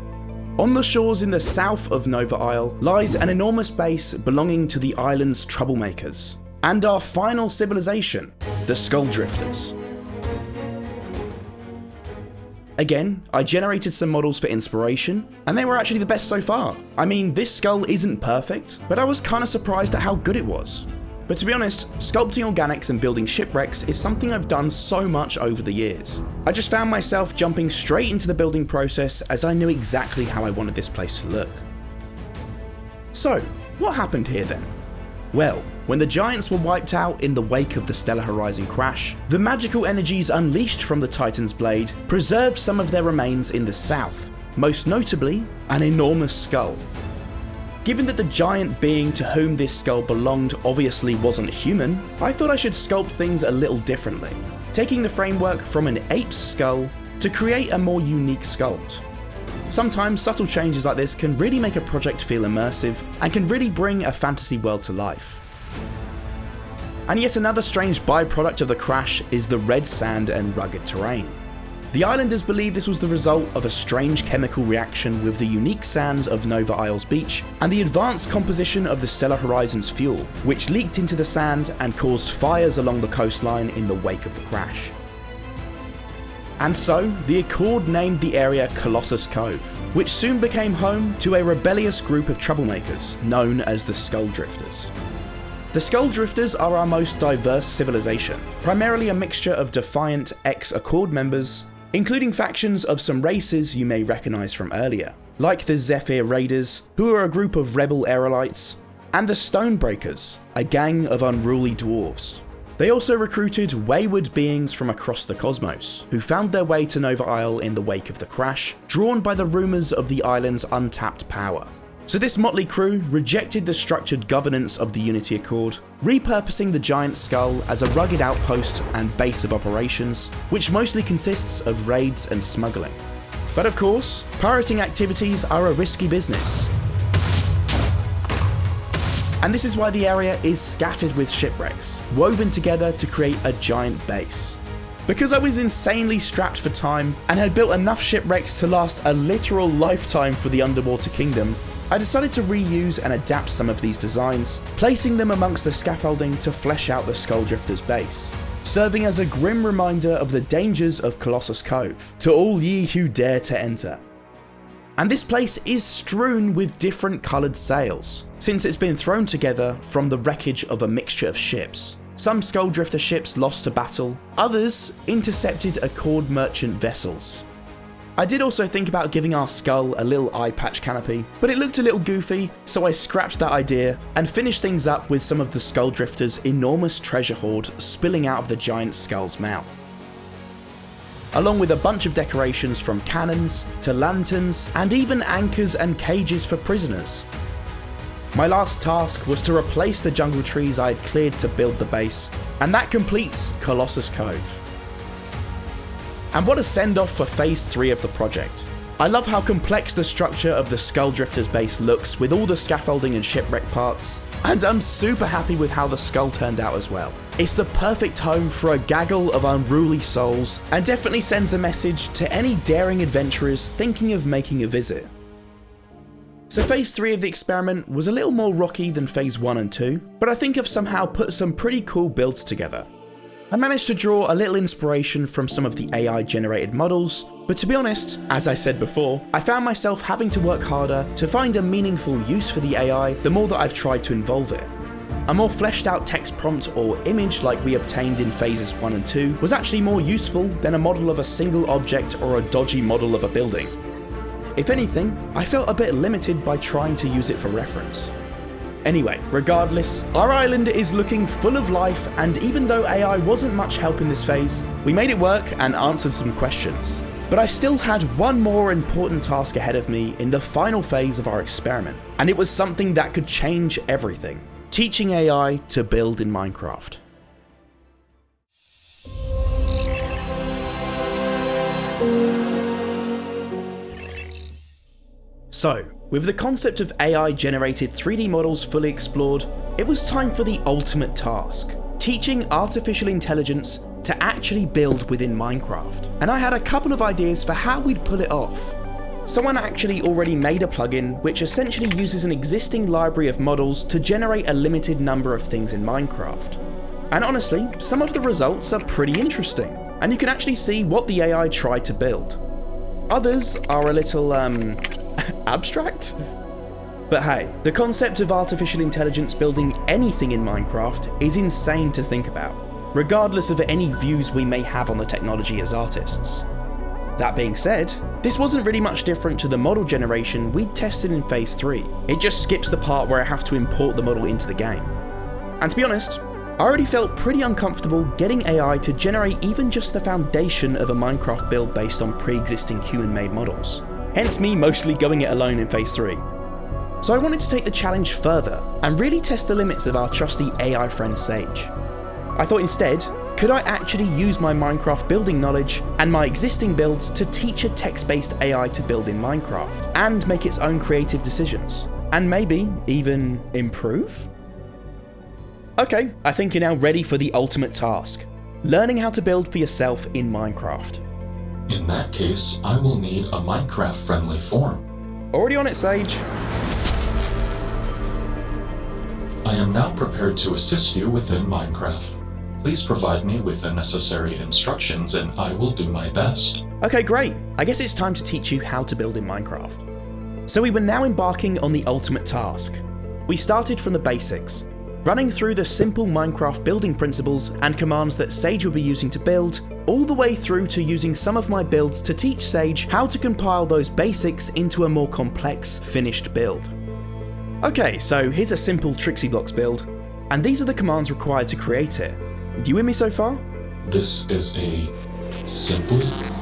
[SPEAKER 1] On the shores in the south of Nova Isle lies an enormous base belonging to the island's troublemakers, and our final civilization, the Skull Drifters. Again, I generated some models for inspiration, and they were actually the best so far. I mean, this skull isn't perfect, but I was kinda surprised at how good it was. But to be honest, sculpting organics and building shipwrecks is something I've done so much over the years. I just found myself jumping straight into the building process as I knew exactly how I wanted this place to look. So, what happened here then? Well, when the giants were wiped out in the wake of the Stellar Horizon crash, the magical energies unleashed from the Titan's blade preserved some of their remains in the south, most notably, an enormous skull. Given that the giant being to whom this skull belonged obviously wasn't human, I thought I should sculpt things a little differently, taking the framework from an ape's skull to create a more unique sculpt. Sometimes subtle changes like this can really make a project feel immersive and can really bring a fantasy world to life. And yet another strange byproduct of the crash is the red sand and rugged terrain. The islanders believe this was the result of a strange chemical reaction with the unique sands of Nova Isle's beach and the advanced composition of the Stellar Horizon's fuel, which leaked into the sand and caused fires along the coastline in the wake of the crash. And so, the Accord named the area Colossus Cove, which soon became home to a rebellious group of troublemakers known as the Skull Drifters. The Skull Drifters are our most diverse civilization, primarily a mixture of defiant ex-Accord members, including factions of some races you may recognise from earlier, like the Zephyr Raiders, who are a group of rebel aerolites, and the Stonebreakers, a gang of unruly dwarves. They also recruited wayward beings from across the cosmos, who found their way to Nova Isle in the wake of the crash, drawn by the rumours of the island's untapped power. So this motley crew rejected the structured governance of the Unity Accord, repurposing the giant skull as a rugged outpost and base of operations, which mostly consists of raids and smuggling. But of course, pirating activities are a risky business. And this is why the area is scattered with shipwrecks, woven together to create a giant base. Because I was insanely strapped for time and had built enough shipwrecks to last a literal lifetime for the underwater kingdom, I decided to reuse and adapt some of these designs, placing them amongst the scaffolding to flesh out the Skull Drifters base, serving as a grim reminder of the dangers of Colossus Cove to all ye who dare to enter. And this place is strewn with different coloured sails, since it's been thrown together from the wreckage of a mixture of ships. Some Skull Drifter ships lost to battle, others intercepted Accord merchant vessels. I did also think about giving our skull a little eye patch canopy, but it looked a little goofy, so I scrapped that idea and finished things up with some of the Skull Drifters' enormous treasure hoard spilling out of the giant skull's mouth, along with a bunch of decorations from cannons to lanterns and even anchors and cages for prisoners. My last task was to replace the jungle trees I had cleared to build the base, and that completes Colossus Cove. And what a send-off for Phase 3 of the project. I love how complex the structure of the Skull Drifters base looks with all the scaffolding and shipwreck parts, and I'm super happy with how the skull turned out as well. It's the perfect home for a gaggle of unruly souls, and definitely sends a message to any daring adventurers thinking of making a visit. So Phase 3 of the experiment was a little more rocky than Phase 1 and 2, but I think I've somehow put some pretty cool builds together. I managed to draw a little inspiration from some of the AI generated models, but to be honest, as I said before, I found myself having to work harder to find a meaningful use for the AI the more that I've tried to involve it. A more fleshed out text prompt or image like we obtained in Phases 1 and 2 was actually more useful than a model of a single object or a dodgy model of a building. If anything, I felt a bit limited by trying to use it for reference. Anyway, regardless, our island is looking full of life, and even though AI wasn't much help in this phase, we made it work and answered some questions. But I still had one more important task ahead of me in the final phase of our experiment, and it was something that could change everything: teaching AI to build in Minecraft. So, With the concept of AI-generated 3D models fully explored, it was time for the ultimate task: teaching artificial intelligence to actually build within Minecraft. And I had a couple of ideas for how we'd pull it off. Someone actually already made a plugin which essentially uses an existing library of models to generate a limited number of things in Minecraft. And honestly, some of the results are pretty interesting, and you can actually see what the AI tried to build. Others are a little, abstract? But hey, the concept of artificial intelligence building anything in Minecraft is insane to think about, regardless of any views we may have on the technology as artists. That being said, this wasn't really much different to the model generation we'd tested in Phase 3. It just skips the part where I have to import the model into the game. And to be honest, I already felt pretty uncomfortable getting AI to generate even just the foundation of a Minecraft build based on pre-existing human-made models. Hence me mostly going it alone in Phase 3. So I wanted to take the challenge further and really test the limits of our trusty AI friend Sage. I thought instead, could I actually use my Minecraft building knowledge and my existing builds to teach a text-based AI to build in Minecraft and make its own creative decisions? And maybe even improve? Okay, I think you're now ready for the ultimate task: learning how to build for yourself in Minecraft.
[SPEAKER 2] In that case, I will need a Minecraft-friendly form.
[SPEAKER 1] Already on it, Sage.
[SPEAKER 2] I am now prepared to assist you within Minecraft. Please provide me with the necessary instructions and I will do my best.
[SPEAKER 1] Okay, great. I guess it's time to teach you how to build in Minecraft. So we were now embarking on the ultimate task. We started from the basics, running through the simple Minecraft building principles and commands that Sage will be using to build, all the way through to using some of my builds to teach Sage how to compile those basics into a more complex, finished build. Okay, so here's a simple TrixyBlox build, and these are the commands required to create it. You with me so far?
[SPEAKER 2] This is a simple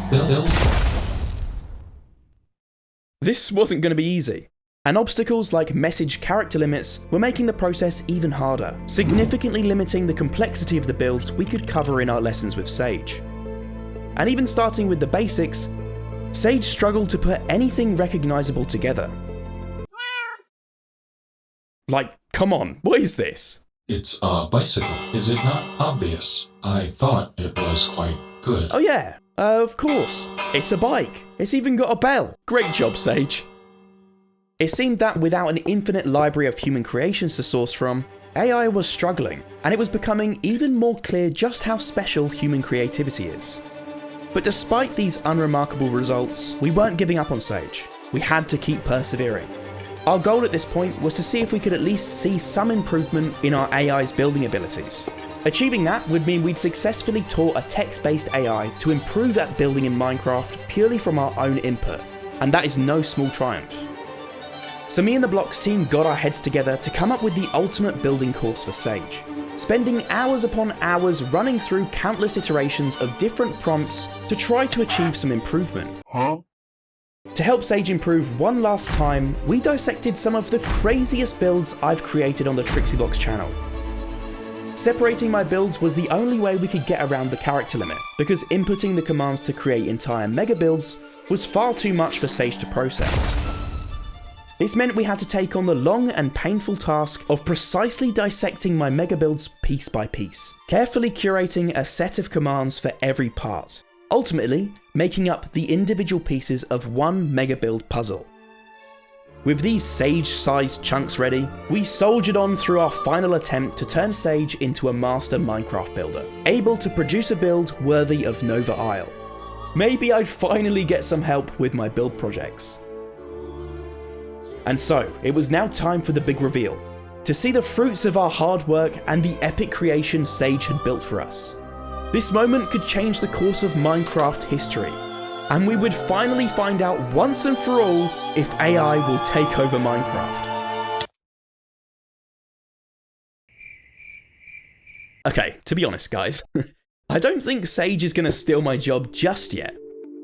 [SPEAKER 2] build?
[SPEAKER 1] This wasn't going to be easy. And obstacles like message character limits were making the process even harder, significantly limiting the complexity of the builds we could cover in our lessons with Sage. And even starting with the basics, Sage struggled to put anything recognizable together. Like, come on, what is this?
[SPEAKER 2] It's a bicycle. Is it not obvious? I thought it was quite good.
[SPEAKER 1] Oh yeah, of course. It's a bike. It's even got a bell. Great job, Sage. It seemed that without an infinite library of human creations to source from, AI was struggling, and it was becoming even more clear just how special human creativity is. But despite these unremarkable results, we weren't giving up on Sage. We had to keep persevering. Our goal at this point was to see if we could at least see some improvement in our AI's building abilities. Achieving that would mean we'd successfully taught a text-based AI to improve at building in Minecraft purely from our own input, and that is no small triumph. So me and the Blocks team got our heads together to come up with the ultimate building course for Sage, spending hours upon hours running through countless iterations of different prompts to try to achieve some improvement. To help Sage improve one last time, we dissected some of the craziest builds I've created on the TrixyBlox channel. Separating my builds was the only way we could get around the character limit, because inputting the commands to create entire mega builds was far too much for Sage to process. This meant we had to take on the long and painful task of precisely dissecting my mega builds piece by piece, carefully curating a set of commands for every part, ultimately making up the individual pieces of one mega build puzzle. With these Sage-sized chunks ready, we soldiered on through our final attempt to turn Sage into a master Minecraft builder, able to produce a build worthy of Nova Isle. Maybe I'd finally get some help with my build projects. And so, it was now time for the big reveal, to see the fruits of our hard work and the epic creation Sage had built for us. This moment could change the course of Minecraft history, and we would finally find out once and for all if AI will take over Minecraft. Okay, to be honest guys, I don't think Sage is going to steal my job just yet,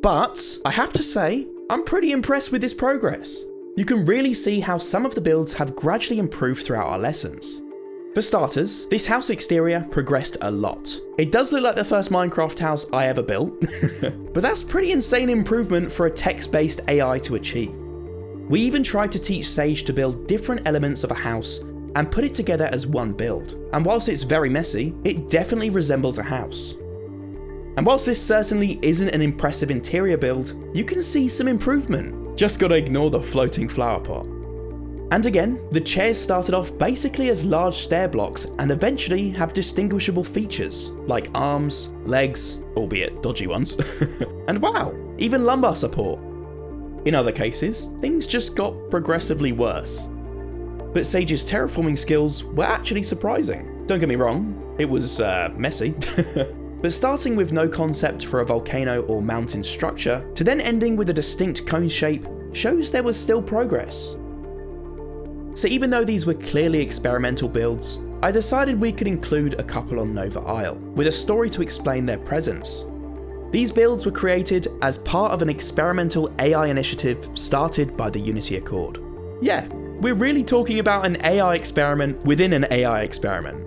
[SPEAKER 1] but I have to say, I'm pretty impressed with this progress. You can really see how some of the builds have gradually improved throughout our lessons. For starters, this house exterior progressed a lot. It does look like the first Minecraft house I ever built, but that's pretty insane improvement for a text-based AI to achieve. We even tried to teach Sage to build different elements of a house and put it together as one build. And whilst it's very messy, it definitely resembles a house. And whilst this certainly isn't an impressive interior build, you can see some improvement. Just gotta ignore the floating flower pot. And again, the chairs started off basically as large stair blocks and eventually have distinguishable features, like arms, legs, albeit dodgy ones, and wow, even lumbar support. In other cases, things just got progressively worse. But Sage's terraforming skills were actually surprising. Don't get me wrong, it was messy. But starting with no concept for a volcano or mountain structure, to then ending with a distinct cone shape, shows there was still progress. So even though these were clearly experimental builds, I decided we could include a couple on Nova Isle, with a story to explain their presence. These builds were created as part of an experimental AI initiative started by the Unity Accord. Yeah, we're really talking about an AI experiment within an AI experiment.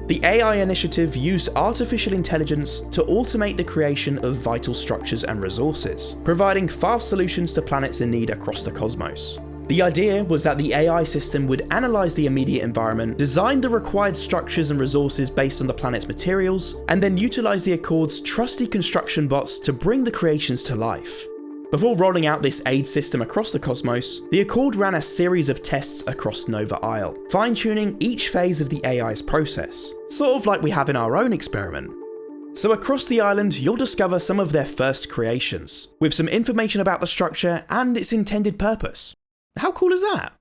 [SPEAKER 1] The AI initiative used artificial intelligence to automate the creation of vital structures and resources, providing fast solutions to planets in need across the cosmos. The idea was that the AI system would analyze the immediate environment, design the required structures and resources based on the planet's materials, and then utilize the Accord's trusty construction bots to bring the creations to life. Before rolling out this aid system across the cosmos, the Accord ran a series of tests across Nova Isle, fine-tuning each phase of the AI's process, sort of like we have in our own experiment. So across the island, you'll discover some of their first creations, with some information about the structure and its intended purpose. How cool is that?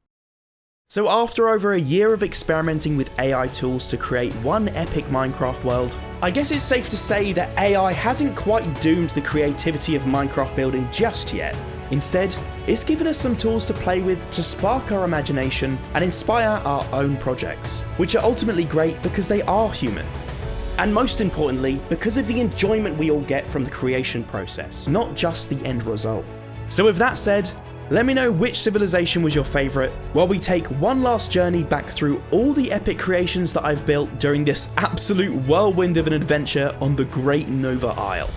[SPEAKER 1] So after over a year of experimenting with AI tools to create one epic Minecraft world, I guess it's safe to say that AI hasn't quite doomed the creativity of Minecraft building just yet. Instead, it's given us some tools to play with to spark our imagination and inspire our own projects, which are ultimately great because they are human. And most importantly, because of the enjoyment we all get from the creation process, not just the end result. So with that said, let me know which civilization was your favourite, while we take one last journey back through all the epic creations that I've built during this absolute whirlwind of an adventure on the Great Nova Isle.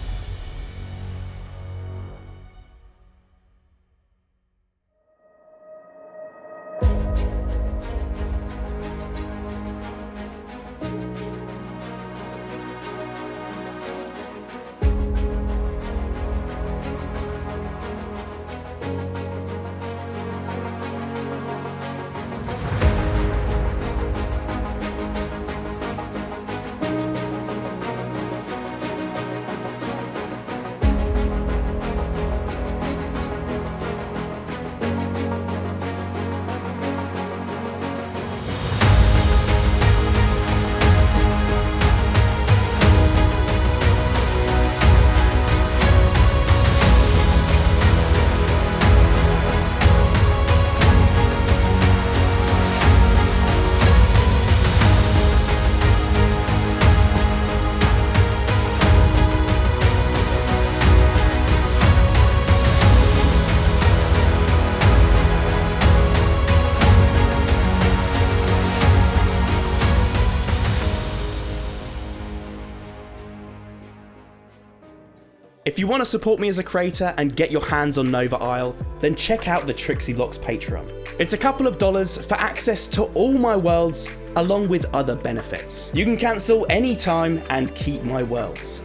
[SPEAKER 1] If you want to support me as a creator and get your hands on Nova Isle, then check out the TrixyBlox Patreon. It's a couple of dollars for access to all my worlds, along with other benefits. You can cancel anytime and keep my worlds.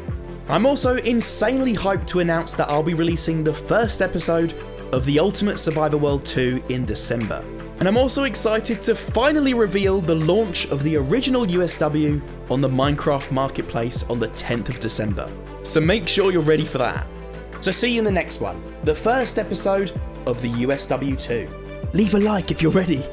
[SPEAKER 1] I'm also insanely hyped to announce that I'll be releasing the first episode of The Ultimate Survivor World 2 in December. And I'm also excited to finally reveal the launch of the original USW on the Minecraft Marketplace on the 10th of December. So make sure you're ready for that. So see you in the next one, the first episode of the USW 2. Leave a like if you're ready.